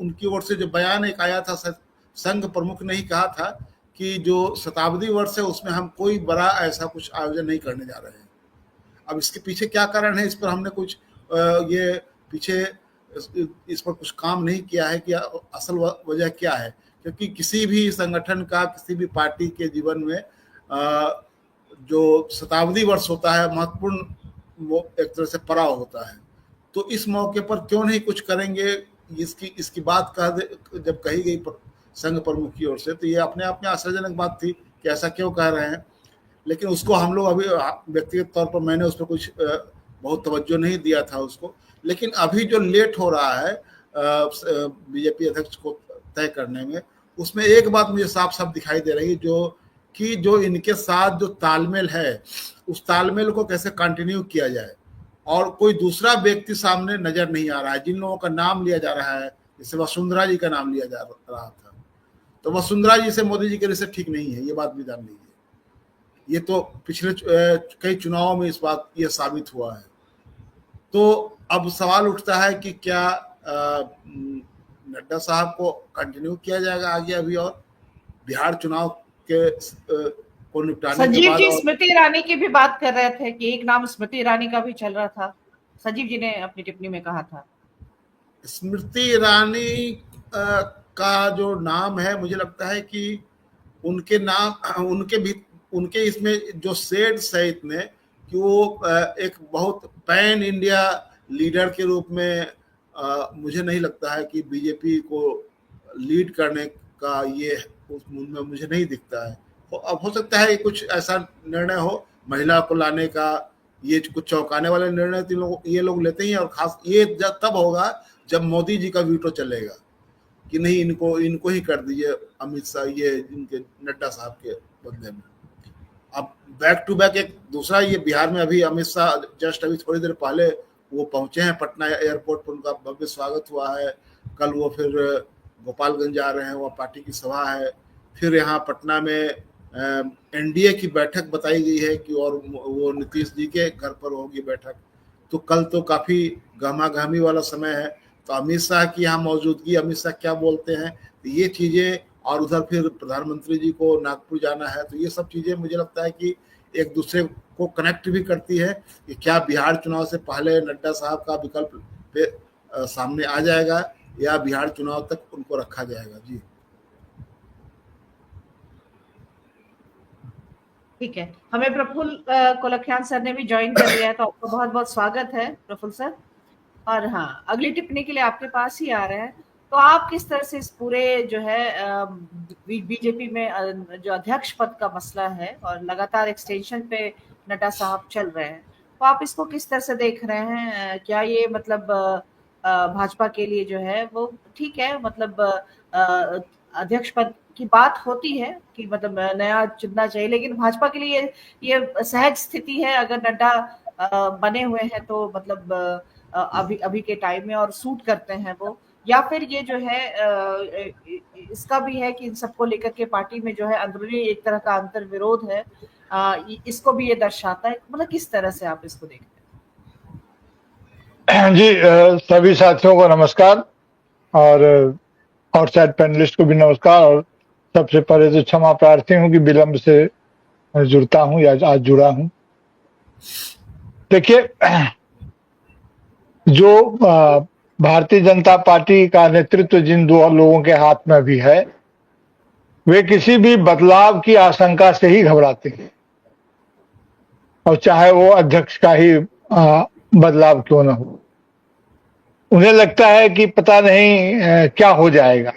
उनकी ओर से जो बयान एक आया था, संघ प्रमुख ने ही कहा था कि जो शताब्दी वर्ष है उसमें हम कोई बड़ा ऐसा कुछ आयोजन नहीं करने जा रहे हैं। अब इसके पीछे क्या कारण है, इस पर हमने कुछ ये पीछे इस पर कुछ काम नहीं किया है कि असल वजह क्या है। क्योंकि किसी भी संगठन का, किसी भी पार्टी के जीवन में जो शताब्दी वर्ष होता है महत्वपूर्ण, वो एक तरह से पड़ाव होता है। तो इस मौके पर क्यों नहीं कुछ करेंगे, इसकी बात जब कही गई संघ प्रमुख की ओर से, तो ये अपने आप में आश्चर्यजनक बात थी कि ऐसा क्यों कह रहे हैं। लेकिन उसको हम लोग अभी व्यक्तिगत तौर पर मैंने उस पर कुछ बहुत तवज्जो नहीं दिया था उसको। लेकिन अभी जो लेट हो रहा है बीजेपी अध्यक्ष को तय करने में, उसमें एक बात मुझे साफ साफ दिखाई दे रही है जो इनके साथ जो तालमेल है, उस तालमेल को कैसे कंटिन्यू किया जाए। और कोई दूसरा व्यक्ति सामने नजर नहीं आ रहा है। जिन लोगों का नाम लिया जा रहा है, जैसे वसुंधरा जी का नाम लिया जा रहा था, तो वसुंधरा जी से मोदी जी के रिश्ते ठीक नहीं है, ये बात भी जान लीजिए। ये तो पिछले कई चुनावों में इस बात ये साबित हुआ है। तो अब सवाल उठता है कि क्या नड्डा साहब को कंटिन्यू किया जाएगा आगे अभी, और बिहार चुनाव के को निपटाने के संजीव बाद। जी स्मृति ईरानी की भी बात कर रहे थे कि एक नाम स्मृति ईरानी का भी चल रहा था, संजीव जी ने अपनी टिप्पणी में कहा था। स्मृति ईरानी का जो नाम है, मुझे लगता है कि उनके इसमें जो शेड्स है इतने कि वो एक बहुत पैन इंडिया लीडर के रूप में मुझे नहीं लगता है कि बीजेपी को लीड करने का ये उनमें मुझे नहीं दिखता है। तो अब हो सकता है कुछ ऐसा निर्णय हो महिला को लाने का, ये कुछ चौंकाने वाले निर्णय ये लोग लेते हैं। और खास ये तब होगा जब मोदी जी का वीटो चलेगा कि नहीं, इनको ही कर दीजिए अमित शाह, ये इनके नड्डा साहब के बदले में। अब बैक टू बैक एक दूसरा, ये बिहार में अभी अमित शाह जस्ट अभी थोड़ी देर पहले वो पहुंचे हैं पटना एयरपोर्ट पर, उनका भव्य स्वागत हुआ है। कल वो फिर गोपालगंज जा रहे हैं, वहाँ पार्टी की सभा है। फिर यहाँ पटना में एनडीए की बैठक बताई गई है कि और वो नीतीश जी के घर पर होगी बैठक। तो कल तो काफी गहमागहमी वाला समय है। तो अमित शाह की यहाँ मौजूदगी, अमित शाह क्या बोलते हैं, तो ये चीजें, और उधर फिर प्रधानमंत्री जी को नागपुर जाना है, तो ये सब चीजें मुझे लगता है कि एक दूसरे को कनेक्ट भी करती है कि क्या बिहार चुनाव से पहले नड्डा साहब का विकल्प सामने आ जाएगा या बिहार चुनाव तक उनको रखा जाएगा। जी ठीक है, हमें प्रफुल्ल कोलखियान सर ने भी ज्वाइन कर लिया है, तो आपका बहुत बहुत स्वागत है प्रफुल्ल सर। और हाँ, अगली टिप्पणी के लिए आपके पास ही आ रहे हैं। तो आप किस तरह से इस पूरे जो है बीजेपी में जो अध्यक्ष पद का मसला है और लगातार एक्सटेंशन पे नड्डा साहब चल रहे हैं, तो आप इसको किस तरह से देख रहे हैं? क्या ये मतलब भाजपा के लिए जो है वो ठीक है, मतलब अध्यक्ष पद की बात होती है कि मतलब नया चुनना चाहिए, लेकिन भाजपा के लिए ये सहज स्थिति है अगर नड्डा बने हुए हैं तो मतलब अभी के टाइम में और सूट करते हैं वो, या फिर ये जो है इसका भी है कि इन सबको लेकर के पार्टी में जो है अंदरूनी एक तरह का अंतर विरोध है, इसको भी ये दर्शाता है। मतलब किस तरह से आप इसको देखते हैं? जी, सभी साथियों को नमस्कार और शायद पैनलिस्ट को भी नमस्कार। और सबसे पहले तो क्षमा प्रार्थी हूँ कि विलंब से जुड़ता हूँ या आज जुड़ा हूँ। देखिए, जो भारतीय जनता पार्टी का नेतृत्व जिन दो लोगों के हाथ में भी है, वे किसी भी बदलाव की आशंका से ही घबराते हैं, और चाहे वो अध्यक्ष का ही बदलाव क्यों न हो। उन्हें लगता है कि पता नहीं क्या हो जाएगा,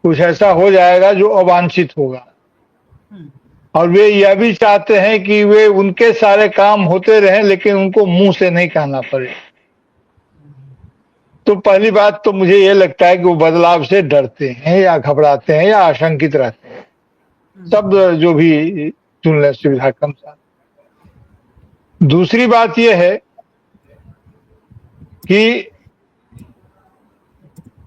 कुछ ऐसा हो जाएगा जो अवांछित होगा, और वे यह भी चाहते हैं कि वे उनके सारे काम होते रहें लेकिन उनको मुंह से नहीं कहना पड़े। तो पहली बात तो मुझे ये लगता है कि वो बदलाव से डरते हैं या घबराते हैं या आशंकित रहते हैं, सब जो भी चुन ले सुविधा के अनुसार। दूसरी बात यह है कि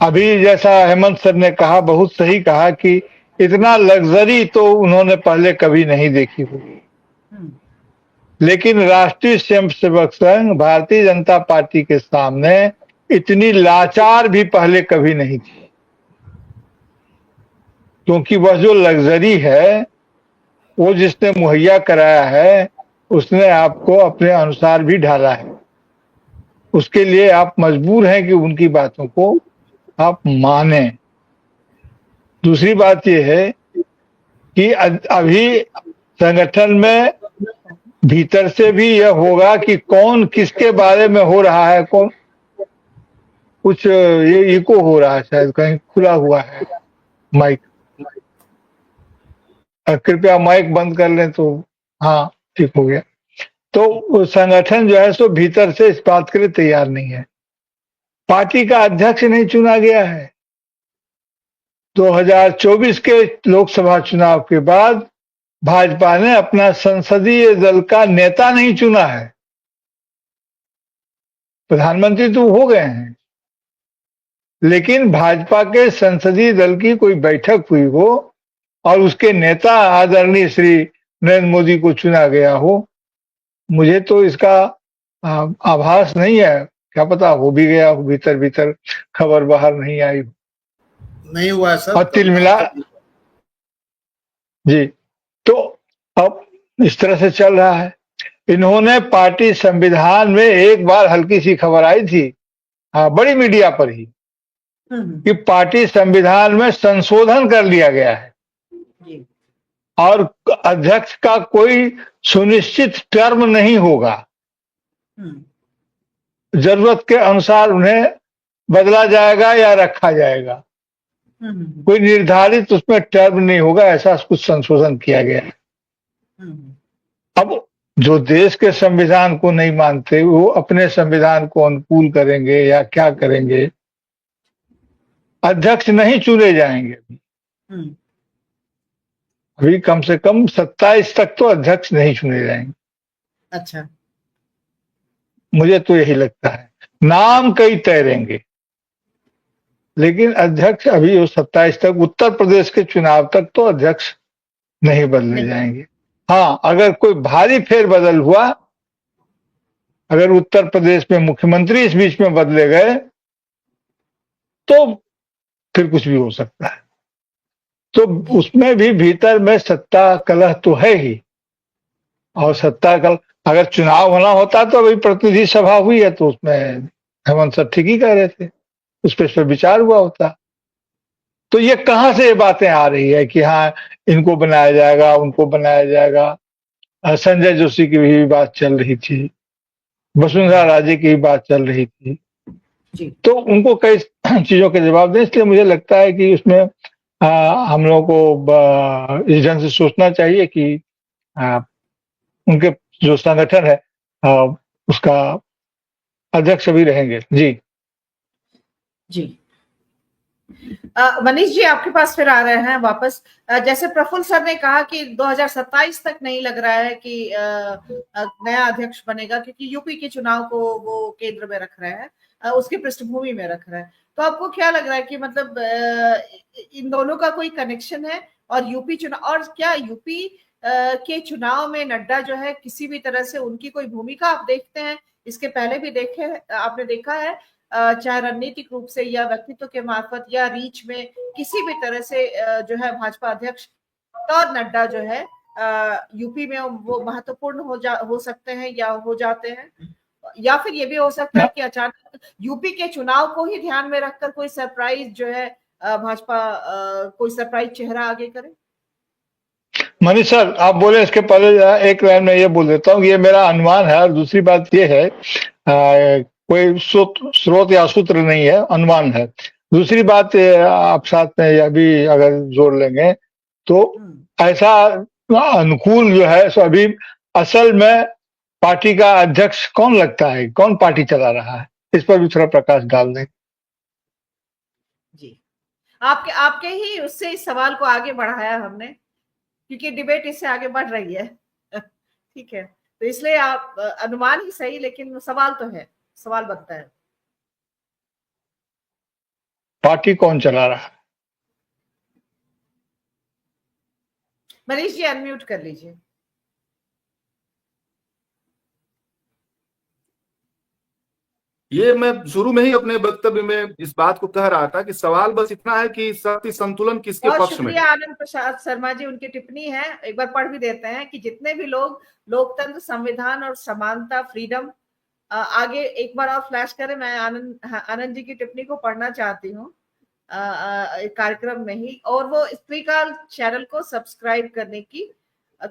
अभी जैसा हेमंत सर ने कहा, बहुत सही कहा कि इतना लग्जरी तो उन्होंने पहले कभी नहीं देखी होगी, लेकिन राष्ट्रीय स्वयंसेवक संघ भारतीय जनता पार्टी के सामने इतनी लाचार भी पहले कभी नहीं थी, क्योंकि वह जो लग्जरी है वो जिसने मुहैया कराया है उसने आपको अपने अनुसार भी ढाला है। उसके लिए आप मजबूर हैं कि उनकी बातों को आप माने। दूसरी बात यह है कि अभी संगठन में भीतर से भी यह होगा कि कौन किसके बारे में हो रहा है, कौन कुछ ये इको हो रहा है, शायद कहीं खुला हुआ है माइक। कृपया माइक बंद कर लें तो हाँ ठीक हो गया। तो संगठन जो है सो भीतर से इस बात के लिए तैयार नहीं है। पार्टी का अध्यक्ष नहीं चुना गया है। 2024 के लोकसभा चुनाव के बाद भाजपा ने अपना संसदीय दल का नेता नहीं चुना है। प्रधानमंत्री तो हो गए हैं, लेकिन भाजपा के संसदीय दल की कोई बैठक हुई हो और उसके नेता आदरणीय श्री नरेंद्र मोदी को चुना गया हो, मुझे तो इसका आभास नहीं है। क्या पता हो भी गया हो, भीतर भीतर खबर बाहर नहीं आई हो। नहीं हुआ सर। और तिलमिला जी, तो अब इस तरह से चल रहा है। इन्होंने पार्टी संविधान में एक बार हल्की सी खबर आई थी, हाँ बड़ी मीडिया पर ही, कि पार्टी संविधान में संशोधन कर लिया गया है और अध्यक्ष का कोई सुनिश्चित टर्म नहीं होगा। जरूरत के अनुसार उन्हें बदला जाएगा या रखा जाएगा, कोई निर्धारित उसमें टर्म नहीं होगा। ऐसा कुछ संशोधन किया गया है। अब जो देश के संविधान को नहीं मानते वो अपने संविधान को अनुकूल करेंगे या क्या करेंगे। अध्यक्ष नहीं चुने जाएंगे अभी, कम से कम 27 तक तो अध्यक्ष नहीं चुने जाएंगे। अच्छा, मुझे तो यही लगता है। नाम कई तैरेंगे लेकिन अध्यक्ष अभी 27 तक, उत्तर प्रदेश के चुनाव तक तो अध्यक्ष नहीं बदले जाएंगे। हाँ, अगर कोई भारी फेरबदल हुआ, अगर उत्तर प्रदेश में मुख्यमंत्री इस बीच में बदले गए तो फिर कुछ भी हो सकता है। तो उसमें भी भीतर में सत्ता कलह तो है ही, और सत्ता कलह अगर चुनाव होना होता तो अभी प्रतिनिधि सभा हुई है तो उसमें हेमंत सर ठीक ही कह रहे थे, उस पर विचार हुआ होता। तो ये कहां से ये बातें आ रही है कि हाँ इनको बनाया जाएगा, उनको बनाया जाएगा। संजय जोशी की भी बात चल रही थी, वसुंधरा राजे की भी बात चल रही थी, तो उनको कई चीजों के जवाब दें। इसलिए मुझे लगता है कि उसमें हम लोगों को इस ढंग से सोचना चाहिए कि उनके जो संगठन है उसका अध्यक्ष भी रहेंगे। जी जी मनीष जी, आपके पास फिर आ रहे हैं वापस। जैसे प्रफुल्ल सर ने कहा कि 2027 तक नहीं लग रहा है कि नया अध्यक्ष बनेगा, क्योंकि यूपी के चुनाव को वो केंद्र में रख रहे हैं, उसकी पृष्ठभूमि में रख रहे हैं। तो आपको क्या लग रहा है कि मतलब इन दोनों का कोई कनेक्शन है? और यूपी चुनाव, और क्या यूपी के चुनाव में नड्डा जो है किसी भी तरह से उनकी कोई भूमिका आप देखते हैं? इसके पहले भी आपने देखा है, चाहे रणनीतिक रूप से या व्यक्तित्व के मार्फत या रीच में किसी भी तरह से जो है भाजपा अध्यक्ष और नड्डा जो है यूपी में वो महत्वपूर्ण हो सकते हैं या हो जाते हैं? या फिर ये भी हो सकता है कि अचानक यूपी के चुनाव को ही ध्यान में रखकर कोई सरप्राइज जो है भाजपा कोई सरप्राइज चेहरा आगे करे? मनीष सर, आप बोले इसके पहले एक लाइन में ये बोल देता हूँ, ये मेरा अनुमान है। और दूसरी बात ये है, कोई स्रोत या सूत्र नहीं है, अनुमान है। दूसरी बात आप साथ में यह भी अगर जोड़ लेंगे तो ऐसा अनुकूल जो है सो अभी असल में पार्टी का अध्यक्ष कौन लगता है, कौन पार्टी चला रहा है, इस पर भी थोड़ा प्रकाश डाल दें। जी, आपके ही उससे इस सवाल को आगे बढ़ाया हमने, क्योंकि डिबेट इससे आगे बढ़ रही है। ठीक है, तो इसलिए आप अनुमान ही सही, लेकिन सवाल तो है, सवाल बनता है पार्टी कौन चला रहा है। मनीष जी अनम्यूट कर लीजिए। ये मैं शुरू में ही अपने वक्तव्य में इस बात को कह रहा था कि सवाल बस इतना है कि शक्ति संतुलन किसके बहुत पक्ष में। शुक्रिया आनंद प्रसाद शर्मा जी, उनकी टिप्पणी है, एक बार पढ़ भी देते हैं कि जितने भी लोग लोकतंत्र, संविधान और समानता, फ्रीडम, आगे एक बार और फ्लैश करें। मैं आनंद जी की टिप्पणी को पढ़ना चाहती हूँ कार्यक्रम में ही, और वो स्त्रीकाल चैनल को सब्सक्राइब करने की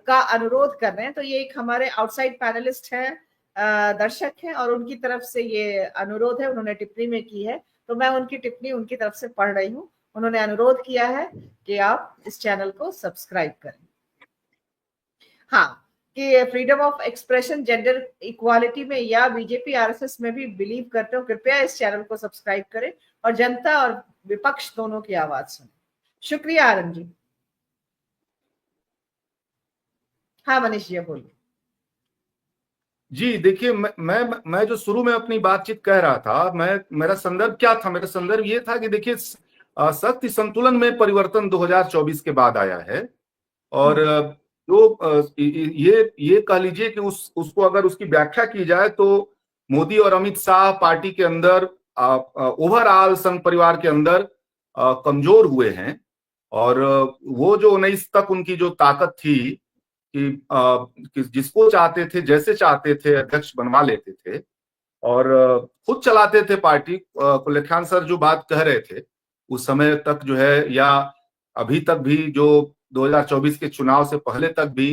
का अनुरोध कर रहे हैं। तो ये एक हमारे आउटसाइड पैनलिस्ट है, दर्शक हैं, और उनकी तरफ से ये अनुरोध है, उन्होंने टिप्पणी में की है, तो मैं उनकी टिप्पणी उनकी तरफ से पढ़ रही हूँ। उन्होंने अनुरोध किया है कि आप इस चैनल को सब्सक्राइब करें। हाँ, कि freedom of expression, gender equality में या बीजेपी आरएसएस में भी बिलीव करते हो, कृपया इस चैनल को सब्सक्राइब करें और जनता और विपक्ष दोनों की आवाज सुने। शुक्रिया आनंद जी। हाँ मनीष जी बोलिए। जी देखिए, मैं जो शुरू में अपनी बातचीत कह रहा था, मेरा संदर्भ क्या था? मेरा संदर्भ ये था कि देखिए शक्ति संतुलन में परिवर्तन 2024 के बाद आया है, और तो ये कह लीजिए कि उसको अगर उसकी व्याख्या की जाए तो मोदी और अमित शाह पार्टी के अंदर ओवरऑल संघ परिवार के अंदर कमजोर हुए हैं, और वो जो 19 तक उनकी जो ताकत थी कि जिसको चाहते थे, जैसे चाहते थे अध्यक्ष बनवा लेते थे और खुद चलाते थे पार्टी। कुल्लखान सर जो बात कह रहे थे उस समय तक जो है, या अभी तक भी, जो 2024 के चुनाव से पहले तक भी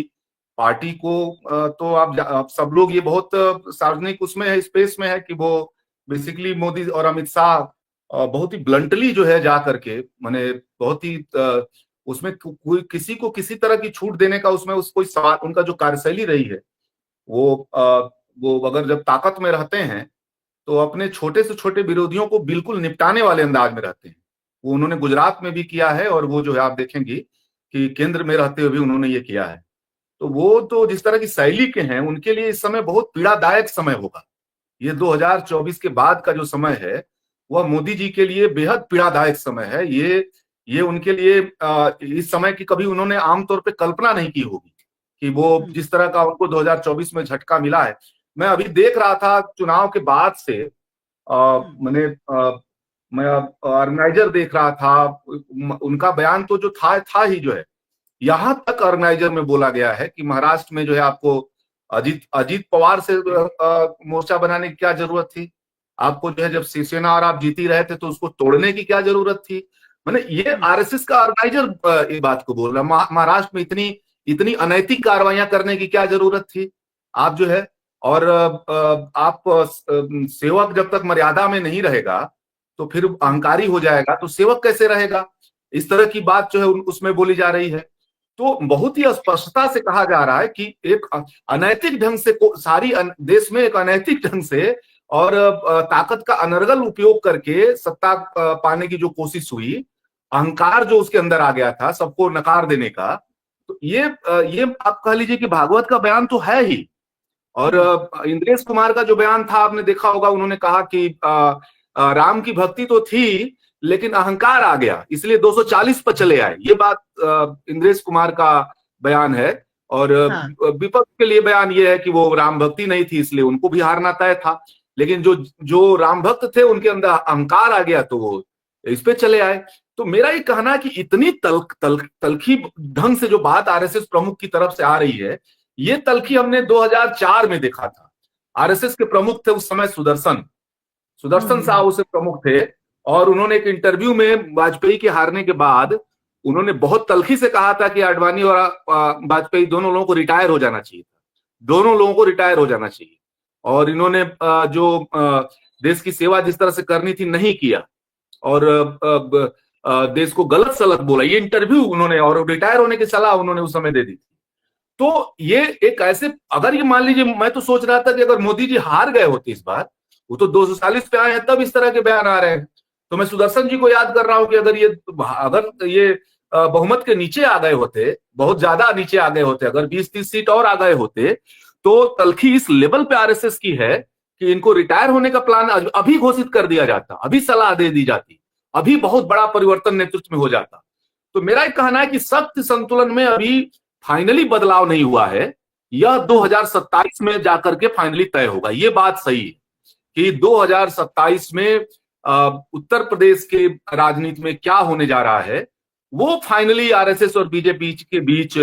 पार्टी को तो आप सब लोग ये बहुत सार्वजनिक उसमें है, स्पेस में है कि वो बेसिकली मोदी और अमित शाह बहुत ही ब्लंटली जो है जा करके, माने बहुत ही उसमें कोई किसी को किसी तरह की छूट देने का उसमें कोई सवाल, उनका जो कार्यशैली रही है वो अगर जब ताकत में रहते हैं तो अपने छोटे से छोटे विरोधियों को बिल्कुल निपटाने वाले अंदाज में रहते हैं। वो उन्होंने गुजरात में भी किया है, और वो जो है आप देखेंगे कि केंद्र में रहते हुए भी उन्होंने ये किया है। तो वो तो जिस तरह की शैली के हैं, उनके लिए इस समय बहुत पीड़ादायक समय होगा। ये 2024 के बाद का जो समय है वह मोदी जी के लिए बेहद पीड़ादायक समय है। ये उनके लिए इस समय की कभी उन्होंने आमतौर पे कल्पना नहीं की होगी कि वो जिस तरह का उनको 2024 में झटका मिला है। मैं अभी देख रहा था चुनाव के बाद से मैं ऑर्गेनाइजर देख रहा था, उनका बयान तो जो था ही जो है, यहां तक ऑर्गेनाइजर में बोला गया है कि महाराष्ट्र में जो है आपको अजीत पवार से मोर्चा बनाने की क्या जरूरत थी, आपको जो है जब शिवसेना और आप जीती रहे थे तो उसको तोड़ने की क्या जरूरत थी। मैंने ये आरएसएस का ऑर्गेनाइजर इस बात को बोल रहा है, महाराष्ट्र में इतनी अनैतिक कार्रवाइयां करने की क्या जरूरत थी आप जो है। और आप सेवक जब तक मर्यादा में नहीं रहेगा तो फिर अहंकारी हो जाएगा, तो सेवक कैसे रहेगा, इस तरह की बात जो है उसमें बोली जा रही है। तो बहुत ही स्पष्टता से कहा जा रहा है कि एक अनैतिक ढंग से सारी देश में एक अनैतिक ढंग से और ताकत का अनर्गल उपयोग करके सत्ता पाने की जो कोशिश हुई, अहंकार जो उसके अंदर आ गया था सबको नकार देने का, तो ये आप कह लीजिए कि भागवत का बयान तो है ही। और इंद्रेश कुमार का जो बयान था आपने देखा होगा, उन्होंने कहा कि राम की भक्ति तो थी लेकिन अहंकार आ गया इसलिए 240 पर चले आए, ये बात इंद्रेश कुमार का बयान है। और विपक्ष के लिए बयान ये है कि वो राम भक्ति नहीं थी इसलिए उनको भी हारना तय था, लेकिन जो राम भक्त थे उनके अंदर अहंकार आ गया तो वो इस पे चले आए। तो मेरा ये कहना है कि इतनी तलखी ढंग से जो बात आरएसएस प्रमुख की तरफ से आ रही है, ये तलखी हमने 2004 में देखा था। आरएसएस के प्रमुख थे उस समय सुदर्शन साहब उसे प्रमुख थे, और उन्होंने एक इंटरव्यू में वाजपेयी के हारने के बाद उन्होंने बहुत तलखी से कहा था कि आडवाणी और वाजपेयी दोनों लोगों को रिटायर हो जाना चाहिए था, दोनों लोगों को रिटायर हो जाना चाहिए। और इन्होंने जो देश की सेवा जिस तरह से करनी थी नहीं किया, और देश को गलत सलत बोला, ये इंटरव्यू उन्होंने, और रिटायर होने की सलाह उन्होंने उस समय दे दी। तो ये एक ऐसे, अगर ये मान लीजिए, मैं तो सोच रहा था कि अगर मोदी जी हार गए होते इस बार, वो तो 240 पे आए हैं तब इस तरह के बयान आ रहे हैं, तो मैं सुदर्शन जी को याद कर रहा हूं कि अगर ये बहुमत के नीचे आ गए होते, बहुत ज्यादा नीचे आ गए होते, अगर 20-30 सीट और आ गए होते, तो तलखी इस लेवल पे आरएसएस की है कि इनको रिटायर होने का प्लान अभी घोषित कर दिया जाता, अभी सलाह दे दी जाती, अभी बहुत बड़ा परिवर्तन नेतृत्व में हो जाता। तो मेरा एक कहना है कि शक्ति संतुलन में अभी फाइनली बदलाव नहीं हुआ है, यह 2027 में जाकर के फाइनली तय होगा। ये बात सही है कि 2027 में उत्तर प्रदेश के राजनीति में क्या होने जा रहा है, वो फाइनली आरएसएस और बीजेपी के बीच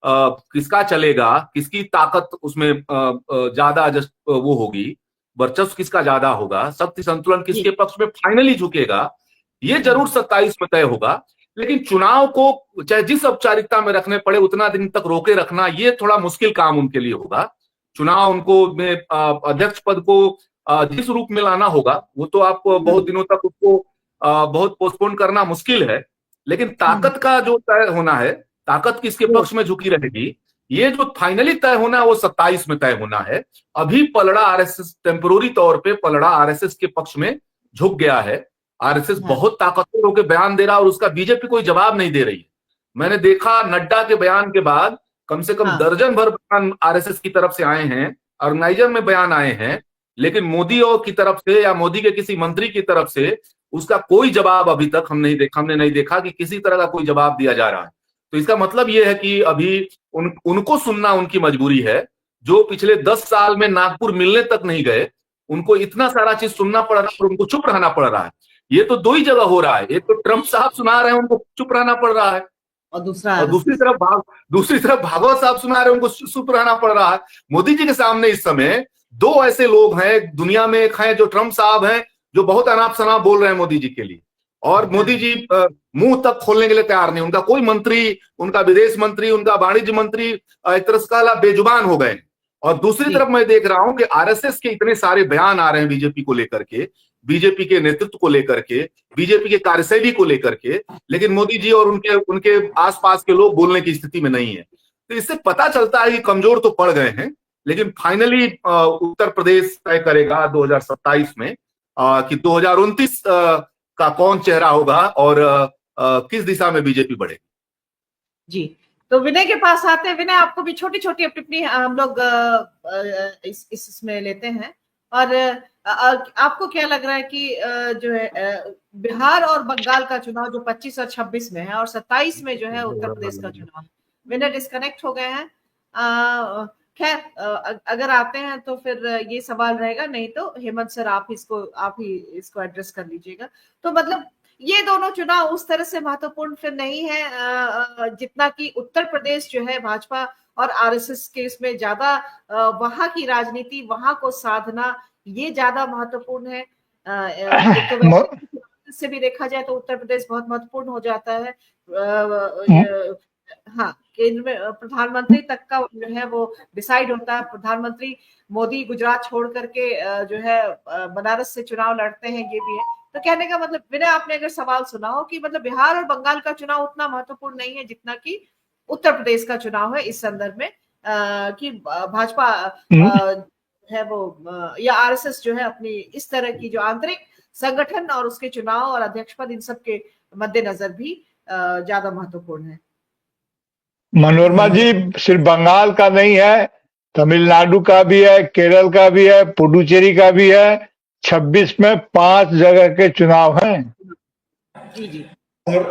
किसका चलेगा, किसकी ताकत उसमें ज्यादा वो होगी, वर्चस्व किसका ज्यादा होगा, शक्ति संतुलन किसके पक्ष में फाइनली झुकेगा, ये जरूर 27 में तय होगा। लेकिन चुनाव को चाहे जिस औपचारिकता में रखने पड़े उतना दिन तक रोके रखना, ये थोड़ा मुश्किल काम उनके लिए होगा। चुनाव उनको में अध्यक्ष पद को जिस रूप में लाना होगा, वो तो आप बहुत दिनों तक उसको बहुत पोस्टपोन करना मुश्किल है, लेकिन ताकत का जो तय होना है, ताकत किसके पक्ष में झुकी रहेगी, ये जो फाइनली तय होना है वो 27 में तय होना है। अभी पलड़ा आरएसएस, टेम्पोररी तौर पे पलड़ा आरएसएस के पक्ष में झुक गया है। आरएसएस बहुत ताकतवर होकर बयान दे रहा और उसका बीजेपी कोई जवाब नहीं दे रही है। मैंने देखा नड्डा के बयान के बाद कम से कम दर्जन भर बयान आरएसएस की तरफ से आए हैं, ऑर्गेनाइजर में बयान आए हैं, लेकिन मोदी और की तरफ से या मोदी के किसी मंत्री की तरफ से उसका कोई जवाब अभी तक हमने नहीं देखा कि किसी तरह का कोई जवाब दिया जा रहा है। तो इसका मतलब यह है कि अभी उनको सुनना उनकी मजबूरी है, जो पिछले 10 साल में नागपुर मिलने तक नहीं गए, उनको इतना सारा चीज सुनना पड़ रहा है और उनको चुप रहना पड़ रहा है। ये तो दो ही जगह हो रहा है, एक तो ट्रंप साहब सुना रहे हैं उनको चुप रहना पड़ रहा है, और दूसरी तरफ भागवत साहब सुना रहे हैं उनको चुप रहना पड़ रहा है। मोदी जी के सामने इस समय दो ऐसे लोग हैं दुनिया में, एक हैं जो ट्रंप साहब हैं, जो बहुत अनाप शनाप बोल रहे हैं मोदी जी के लिए, और मोदी जी मुंह तक खोलने के लिए तैयार नहीं, उनका कोई मंत्री, उनका विदेश मंत्री, उनका वाणिज्य मंत्री एक तरह से बेजुबान हो गए। और दूसरी तरफ मैं देख रहा हूं कि आरएसएस के इतने सारे बयान आ रहे हैं बीजेपी को लेकर के, बीजेपी के नेतृत्व को लेकर के, बीजेपी के कार्यशैली को लेकर के, लेकिन मोदी जी और उनके आसपास के लोग बोलने की स्थिति में नहीं है। तो इससे पता चलता है कि कमजोर तो पड़ गए हैं, लेकिन फाइनली उत्तर प्रदेश तय करेगा 2027 में कि 2029 का कौन चेहरा होगा और किस दिशा में बीजेपी बढ़ेगी। जी, तो विनय के पास आते हैं। विनय, आपको भी छोटी छोटी टिप्पणी हम लोग इसमें लेते हैं, और आपको क्या लग रहा है कि जो है बिहार और बंगाल का चुनाव जो 25 और 26 में है और 27 में जो है उत्तर प्रदेश का चुनाव, विनर डिस्कनेक्ट हो गए हैं। खैर अगर आते हैं तो फिर ये सवाल रहेगा, नहीं तो हेमंत सर आप ही इसको एड्रेस कर लीजिएगा। तो मतलब ये दोनों चुनाव उस तरह से महत्वपूर्ण फिर नहीं है जितना कि उत्तर प्रदेश जो है भाजपा और आरएसएस के इसमें ज्यादा वहां की राजनीति, वहां को साधना, ये ज्यादा महत्वपूर्ण है। एक तो से भी देखा जाए तो उत्तर प्रदेश बहुत महत्वपूर्ण हो जाता है। हाँ, केंद्र में प्रधानमंत्री तक का जो है वो डिसाइड होता है। प्रधानमंत्री मोदी गुजरात छोड़ करके जो है बनारस से चुनाव लड़ते हैं, ये भी है। तो कहने का मतलब, बिना आपने अगर सवाल सुना हो कि मतलब बिहार और बंगाल का चुनाव उतना महत्वपूर्ण नहीं है जितना कि उत्तर प्रदेश का चुनाव है, इस संदर्भ में कि भाजपा है वो या आरएसएस जो है अपनी इस तरह की जो आंतरिक संगठन और उसके चुनाव और अध्यक्ष पद, इन सब के मद्देनजर भी ज्यादा महत्वपूर्ण है। मनोरमा जी, सिर्फ बंगाल का नहीं है, तमिलनाडु का भी है, केरल का भी है, पुडुचेरी का भी है। 26 में 5 जगह के चुनाव हैं। जी जी। और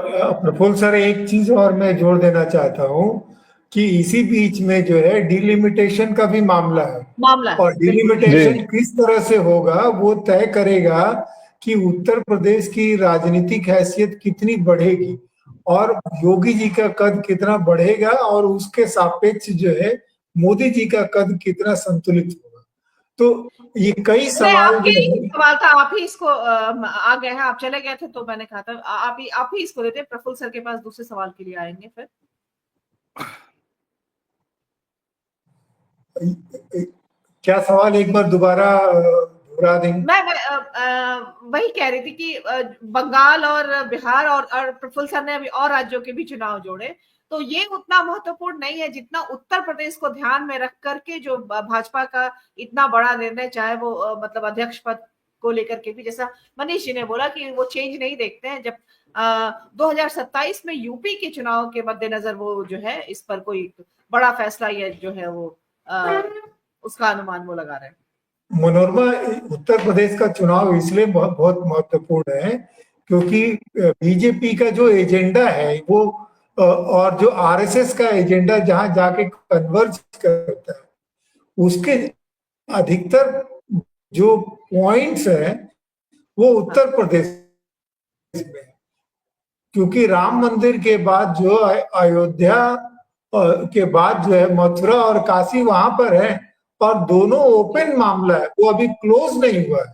प्रफुल्ल सर, एक चीज और मैं जोड़ देना चाहता हूँ कि इसी बीच में जो है डिलिमिटेशन का भी मामला है। और डिलिमिटेशन किस तरह से होगा वो तय करेगा कि उत्तर प्रदेश की राजनीतिक हैसियत कितनी बढ़ेगी और योगी जी का कद कितना बढ़ेगा और उसके सापेक्ष जो है मोदी जी का कद कितना संतुलित होगा। तो ये कई सवाल जो है, सवाल था, आप ही इसको आ गए हैं, आप चले गए थे तो मैंने कहा था आप ही इसको देते। प्रफुल्ल सर के पास दूसरे सवाल के लिए आएंगे फिर। क्या सवाल एक बार दोबारा दोहरा देंगे? मैं वही कह रही थी कि बंगाल और बिहार और प्रफुल्ल सर ने अभी और राज्यों के भी चुनाव जोड़े, तो ये उतना महत्वपूर्ण नहीं है जितना उत्तर प्रदेश को ध्यान में रख करके जो भाजपा का इतना बड़ा निर्णय, चाहे वो मतलब अध्यक्ष पद को लेकर के भी, जैसा मनीष जी ने बोला कि वो चेंज नहीं देखते हैं। जब 2027 में यूपी के चुनाव के मद्देनजर वो जो है इस पर कोई बड़ा फैसला या जो है वो उसका अनुमान वो लगा रहे हैं। मनोरमा, उत्तर प्रदेश का चुनाव इसलिए बहुत महत्वपूर्ण है क्योंकि बीजेपी का जो एजेंडा है वो और जो आरएसएस का एजेंडा जहां जाके कन्वर्ज करता है, उसके अधिकतर जो पॉइंट्स हैं वो उत्तर प्रदेश में, क्योंकि राम मंदिर के बाद जो अयोध्या के बाद जो है मथुरा और काशी वहां पर है और दोनों ओपन मामला है, वो अभी क्लोज नहीं हुआ है।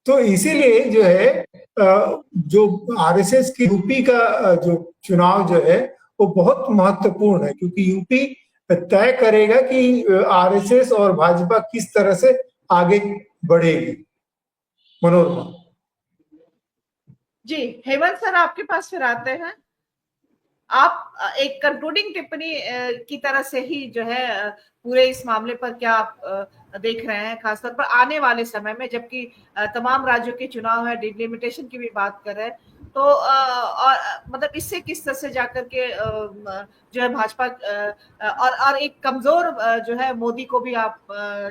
तो इसीलिए जो है जो आरएसएस की यूपी का जो चुनाव जो है वो बहुत महत्वपूर्ण है, क्योंकि यूपी तय करेगा कि आरएसएस और भाजपा किस तरह से आगे बढ़ेगी। मनोरमा जी, हेमंत सर आपके पास फिर आते हैं। आप एक कंक्लूडिंग टिप्पणी की तरह से ही जो है पूरे इस मामले पर क्या आप देख रहे हैं, खासतौर पर आने वाले समय में, जबकि तमाम राज्यों के चुनाव है, डिलिमिटेशन की भी बात कर रहे हैं, तो और मतलब इससे किस तरह से जाकर के जो है भाजपा और एक कमजोर जो है मोदी को भी आप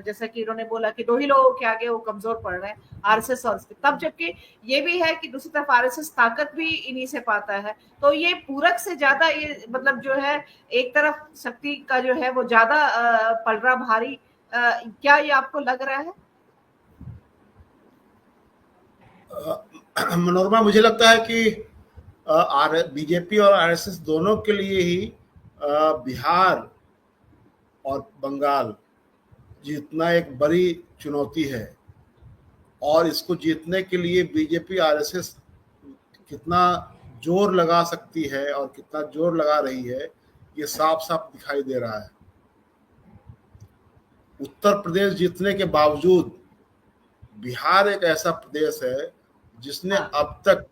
जैसा कि इन्होंने बोला कि दो ही लोगों के आगे वो कमजोर पड़ रहे हैं, आरएसएस और तब, जबकि ये भी है कि दूसरी तरफ आरएसएस ताकत भी इन्हीं से पाता है। तो ये पूरक से ज्यादा ये मतलब जो है एक तरफ शक्ति का जो है वो ज्यादा पलड़ा भारी, क्या ये आपको लग रहा है? मनोरमा, मुझे लगता है कि बीजेपी और आरएसएस दोनों के लिए ही बिहार और बंगाल जीतना एक बड़ी चुनौती है और इसको जीतने के लिए बीजेपी आरएसएस कितना जोर लगा सकती है और कितना जोर लगा रही है, ये साफ साफ दिखाई दे रहा है। उत्तर प्रदेश जीतने के बावजूद बिहार एक ऐसा प्रदेश है जिसने अब तक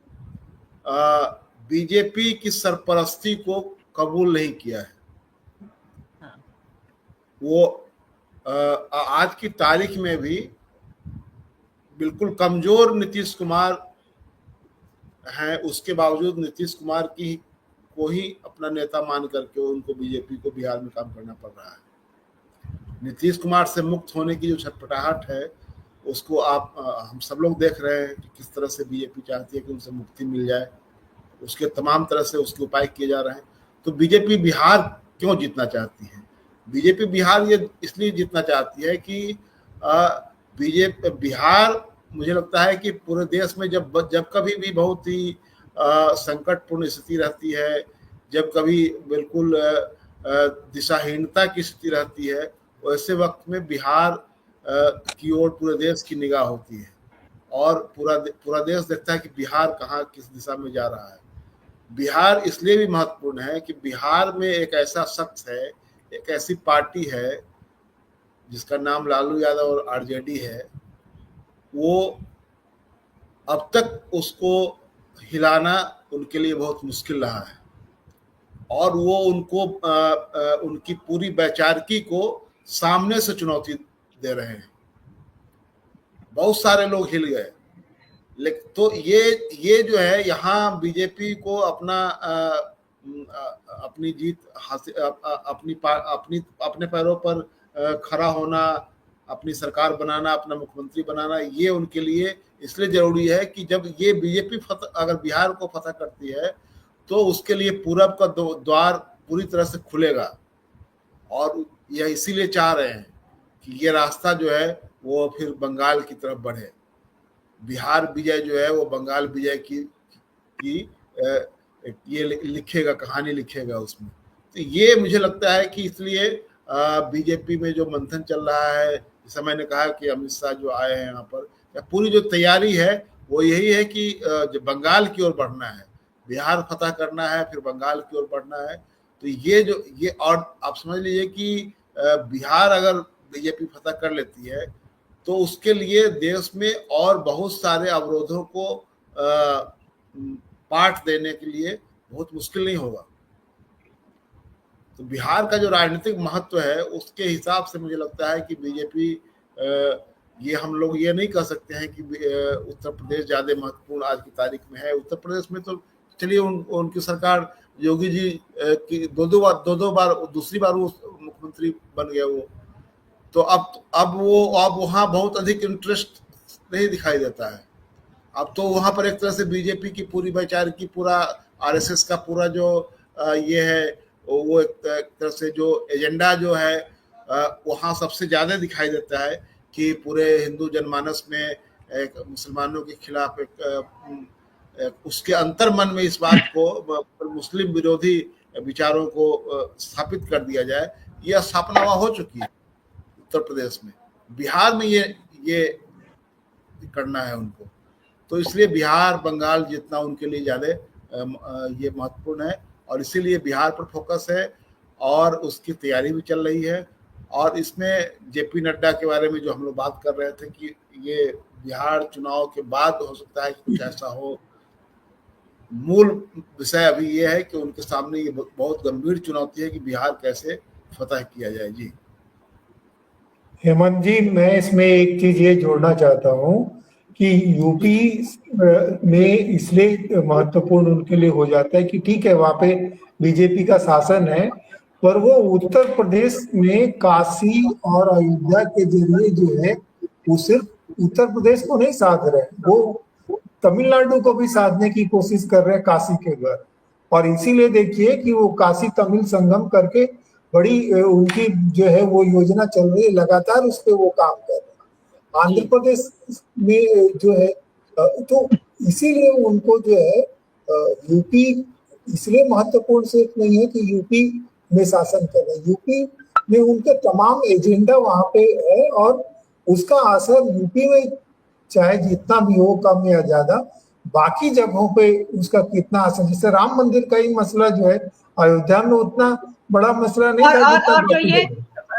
बीजेपी की सरपरस्ती को कबूल नहीं किया है। वो आज की तारीख में भी बिल्कुल कमजोर नीतीश कुमार हैं, उसके बावजूद नीतीश कुमार की को ही अपना नेता मान करके उनको बीजेपी को बिहार में काम करना पड़ रहा है। नीतीश कुमार से मुक्त होने की जो छटपटाहट है उसको आप हम सब लोग देख रहे हैं कि किस तरह से बीजेपी चाहती है कि उनसे मुक्ति मिल जाए, उसके तमाम तरह से उसके उपाय किए जा रहे हैं। तो बीजेपी बिहार क्यों जीतना चाहती है? बीजेपी बिहार ये इसलिए जीतना चाहती है कि बीजेपी बिहार, मुझे लगता है कि पूरे देश में जब कभी भी बहुत ही संकटपूर्ण स्थिति रहती है, जब कभी बिल्कुल दिशाहीनता की स्थिति रहती है, वैसे वक्त में बिहार की ओर पूरे देश की निगाह होती है और पूरा देश देखता है कि बिहार कहाँ किस दिशा में जा रहा है। बिहार इसलिए भी महत्वपूर्ण है कि बिहार में एक ऐसा शख्स है, एक ऐसी पार्टी है जिसका नाम लालू यादव और आरजेडी है। वो अब तक उसको हिलाना उनके लिए बहुत मुश्किल रहा है और वो उनको उनकी पूरी वैचारिकी को सामने से चुनौती दे रहे हैं। बहुत सारे लोग हिल गए, लेकिन तो ये जो है, यहाँ बीजेपी को अपनी जीत हासिल, अपने पैरों पर खड़ा होना, अपनी सरकार बनाना, अपना मुख्यमंत्री बनाना, ये उनके लिए इसलिए जरूरी है कि जब ये बीजेपी अगर बिहार को फतह करती है तो उसके लिए पूरब का द्वार पूरी तरह से खुलेगा और यह इसीलिए चाह रहे हैं कि ये रास्ता जो है वो फिर बंगाल की तरफ बढ़े। बिहार विजय जो है वो बंगाल विजय की ये लिखेगा, कहानी लिखेगा उसमें। तो ये मुझे लगता है कि इसलिए बीजेपी में जो मंथन चल रहा है, जैसा मैंने कहा कि अमित शाह जो आए हैं यहाँ पर, पूरी जो तैयारी है वो यही है कि जो बंगाल की ओर बढ़ना है, बिहार फतह करना है, फिर बंगाल की ओर बढ़ना है। तो ये और आप समझ लीजिए कि बिहार अगर बीजेपी फतह कर लेती है तो उसके लिए देश में और बहुत सारे अवरोधों को पाठ देने के लिए बहुत मुश्किल नहीं होगा। तो बिहार का जो राजनीतिक महत्व है उसके हिसाब से मुझे लगता है कि बीजेपी, ये हम लोग ये नहीं कह सकते हैं कि उत्तर प्रदेश ज्यादा महत्वपूर्ण आज की तारीख में है। उत्तर प्रदेश में तो चलिए उनकी सरकार, योगी जी की दो बार दूसरी बार वो मुख्यमंत्री बन गया वो, तो अब वहाँ बहुत अधिक इंटरेस्ट नहीं दिखाई देता है। अब तो वहाँ पर एक तरह से बीजेपी की पूरी वैचारिकी, पूरा आरएसएस का पूरा जो ये है वो एक तरह से जो एजेंडा जो है वहाँ सबसे ज्यादा दिखाई देता है कि पूरे हिंदू जनमानस में एक मुसलमानों के खिलाफ उसके अंतर मन में इस बात को, मुस्लिम विरोधी विचारों को स्थापित कर दिया जाए, यह स्थापना वहाँ हो चुकी है उत्तर प्रदेश में। बिहार में ये करना है उनको, तो इसलिए बिहार बंगाल जितना उनके लिए ज्यादा ये महत्वपूर्ण है और इसीलिए बिहार पर फोकस है और उसकी तैयारी भी चल रही है। और इसमें जेपी नड्डा के बारे में जो हम लोग बात कर रहे थे कि ये बिहार चुनाव के बाद हो सकता है कि कुछ ऐसा हो, मूल विषय अभी ये है कि उनके सामने ये बहुत गंभीर चुनौती है कि बिहार कैसे फतह किया जाए। जी हेमंत जी, मैं इसमें एक चीज ये जोड़ना चाहता हूँ कि यूपी में इसलिए महत्वपूर्ण उनके लिए हो जाता है कि ठीक है वहाँ पे बीजेपी का शासन है, पर वो उत्तर प्रदेश में काशी और अयोध्या के जरिए जो है वो सिर्फ उत्तर प्रदेश को नहीं साध रहे, वो तमिलनाडु को भी साधने की कोशिश कर रहे हैं काशी के घर। और इसीलिए देखिए कि वो काशी तमिल संगम करके बड़ी उनकी जो है वो योजना चल रही है, लगातार उस पर वो काम कर रहे हैं। आंध्र प्रदेश में जो है तो इसीलिए उनको जो है यूपी इसलिए महत्वपूर्ण सिर्फ नहीं है कि यूपी में शासन कर रहे हैं, यूपी में उनके तमाम एजेंडा वहां पे है और उसका असर यूपी में चाहे जितना भी हो, कम या ज्यादा, बाकी जगहों पे उसका कितना असर, जैसे राम मंदिर का ही मसला जो है अयोध्या में उतना बड़ा मसला नहीं था। और जो ये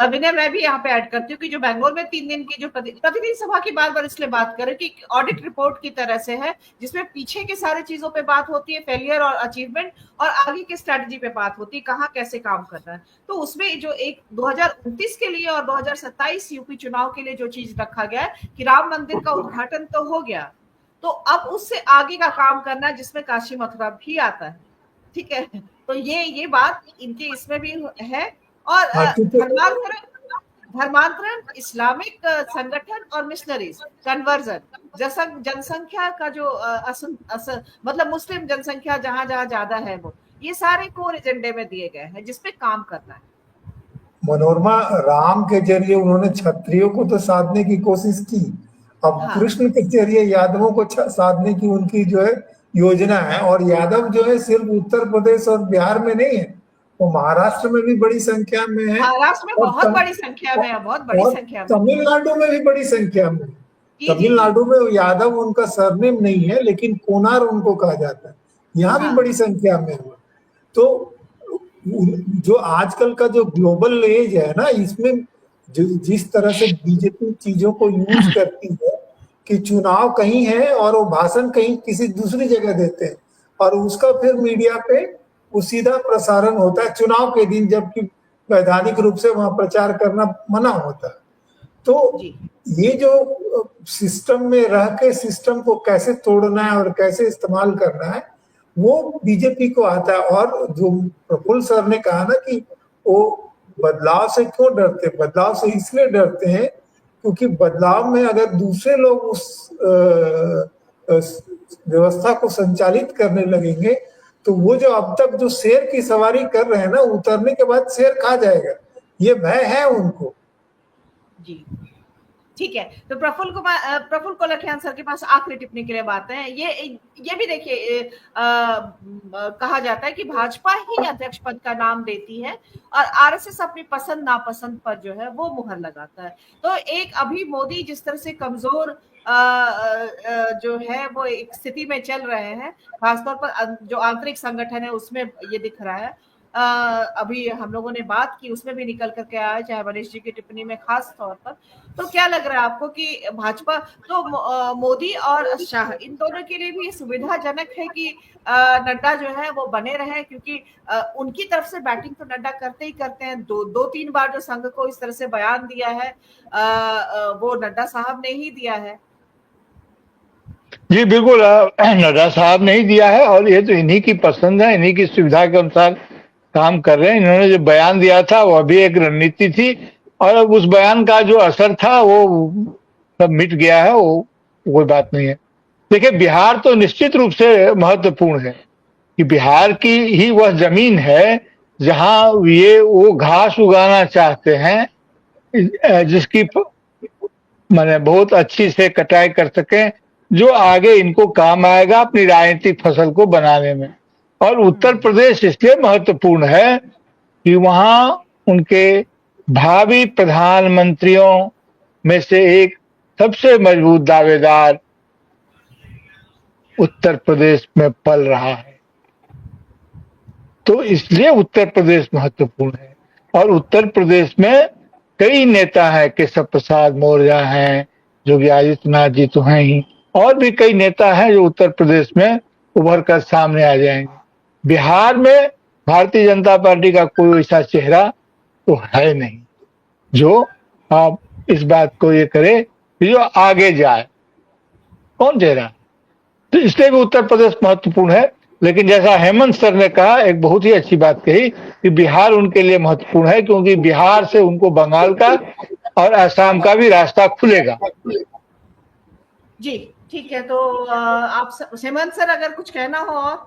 विनय, मैं भी यहाँ पे ऐड करती हूँ कि जो बैंगलोर में 3 दिन की जो प्रतिनिधि सभा की बार इसलिए बात करें कि ऑडिट रिपोर्ट की तरह से है जिसमें पीछे के सारे चीजों पे बात होती है, फेलियर और अचीवमेंट, और आगे की स्ट्रेटजी पे बात होती है, कहाँ कैसे काम करना है। तो उसमें जो एक 2029 के लिए और 2027 यूपी चुनाव के लिए जो चीज रखा गया है कि राम मंदिर का उद्घाटन तो हो गया, तो अब उससे आगे का काम करना जिसमें काशी मथुरा भी आता है। ठीक है, तो ये बात इनके इसमें भी है। और धर्मांतरण, इस्लामिक संगठन और मिशनरीज, कन्वर्जन, जनसंख्या का जो मतलब मुस्लिम जनसंख्या जहां जहां ज्यादा है वो, ये सारे कोर एजेंडे में दिए गए हैं जिसपे काम करना है। मनोरमा, राम के जरिए उन्होंने क्षत्रियों को तो साधने की कोशिश की, अब हाँ। कृष्ण के जरिए यादवों को साधने की उनकी जो है योजना है। और यादव जो है सिर्फ उत्तर प्रदेश और बिहार में नहीं है, वो महाराष्ट्र में भी बड़ी संख्या में है, महाराष्ट्र में बहुत बड़ी संख्या में है, बहुत बड़ी और संख्या में। तमिलनाडु में भी बड़ी संख्या में। जी, तमिलनाडु में यादव उनका सरनेम नहीं है, लेकिन कोनार उनको कहा जाता है, यहाँ भी बड़ी संख्या में है। तो जो आजकल का जो ग्लोबल एज है ना, इसमें जिस तरह से बीजेपी चीजों को यूज करती है कि चुनाव कहीं है और वो भाषण कहीं किसी दूसरी जगह देते हैं, और उसका फिर मीडिया पे वो सीधा प्रसारण होता है चुनाव के दिन, जबकि वैधानिक रूप से वहां प्रचार करना मना होता है। तो ये जो सिस्टम में रह के सिस्टम को कैसे तोड़ना है और कैसे इस्तेमाल करना है, वो बीजेपी को आता है। और जो प्रफुल्ल सर ने कहा ना कि वो बदलाव से क्यों डरते, बदलाव से इसलिए डरते हैं क्योंकि बदलाव में अगर दूसरे लोग उस व्यवस्था को संचालित करने लगेंगे तो वो जो अब तक जो शेर की सवारी कर रहे हैं ना, उतरने के बाद शेर खा जाएगा, ये भय है उनको। जी, ठीक है। तो प्रफुल्ल कोलखियान सर के पास आखिरी टिप्पणी के लिए बात है। ये भी देखिए, कहा जाता है कि भाजपा ही अध्यक्ष पद का नाम देती है और आरएसएस अपनी पसंद नापसंद पर जो है वो मुहर लगाता है। तो एक अभी मोदी जिस तरह से कमजोर जो है वो एक स्थिति में चल रहे हैं, खासतौर पर जो आंतरिक संगठन है उसमें ये दिख रहा है। अभी हम लोगों ने बात की, उसमें भी निकल करके आया, चाहे मनीष जी की टिप्पणी में खास तौर पर। तो क्या लग रहा है आपको कि भाजपा तो मोदी और शाह इन दोनों के लिए भी सुविधाजनक है कि नड्डा जो है वो बने रहे, क्योंकि उनकी तरफ से बैटिंग तो नड्डा करते ही करते हैं। दो तीन बार जो संघ को इस तरह से बयान दिया है वो नड्डा साहब ने ही दिया है। जी बिल्कुल, नड्डा साहब ने ही दिया है और ये तो इन्हीं की पसंद है, इन्हीं की सुविधा के अनुसार काम कर रहे हैं। इन्होंने जो बयान दिया था वह भी एक रणनीति थी और अब उस बयान का जो असर था वो सब मिट गया है, वो कोई बात नहीं है। देखिए, बिहार तो निश्चित रूप से महत्वपूर्ण है कि बिहार की ही वह जमीन है जहां वो घास उगाना चाहते हैं जिसकी माने बहुत अच्छी से कटाई कर सकें, जो आगे इनको काम आएगा अपनी राजनीतिक फसल को बनाने में। और उत्तर प्रदेश इसलिए महत्वपूर्ण है कि वहां उनके भावी प्रधानमंत्रियों में से एक सबसे मजबूत दावेदार उत्तर प्रदेश में पल रहा है। तो इसलिए उत्तर प्रदेश महत्वपूर्ण है। और उत्तर प्रदेश में कई नेता हैं, केशव प्रसाद मौर्य हैं, योगी आदित्यनाथ जी तो हैं ही, और भी कई नेता हैं जो उत्तर प्रदेश में उभर कर सामने आ जाएंगे। बिहार में भारतीय जनता पार्टी का कोई ऐसा चेहरा तो है नहीं जो आप इस बात को ये करे कि जो आगे जाए। कौन चेहरा? तो इसलिए भी उत्तर प्रदेश महत्वपूर्ण है। लेकिन जैसा हेमंत सर ने कहा, एक बहुत ही अच्छी बात कही कि बिहार उनके लिए महत्वपूर्ण है क्योंकि बिहार से उनको बंगाल का और असम का भी रास्ता खुलेगा। जी ठीक है। तो आप हेमंत सर अगर कुछ कहना हो और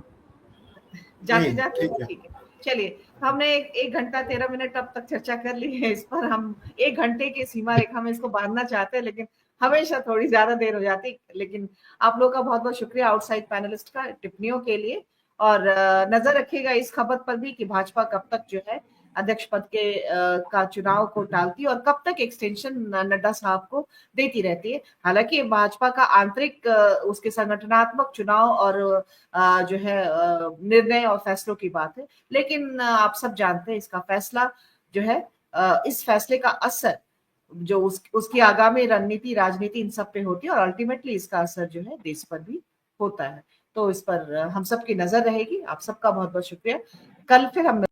जाते जाते, ठीक है। चलिए, हमने 1 घंटा 13 मिनट अब तक चर्चा कर ली है इस पर। हम 1 घंटे की सीमा रेखा में इसको बांधना चाहते हैं, लेकिन हमेशा थोड़ी ज्यादा देर हो जाती। लेकिन आप लोग का बहुत बहुत शुक्रिया आउटसाइड पैनलिस्ट का टिप्पणियों के लिए। और नजर रखिएगा इस खबर पर भी कि भाजपा कब तक जो है अध्यक्ष पद के का चुनाव को टालती है और कब तक एक्सटेंशन नड्डा साहब को देती रहती है। हालांकि भाजपा का आंतरिक उसके संगठनात्मक चुनाव और जो है निर्णय और फैसलों की बात है, लेकिन आप सब जानते हैं इसका फैसला जो है, इस फैसले का असर जो उसकी आगामी रणनीति राजनीति इन सब पे होती है और अल्टीमेटली इसका असर जो है देश पर भी होता है। तो इस पर हम सब की नजर रहेगी। आप सबका बहुत बहुत शुक्रिया। कल फिर हम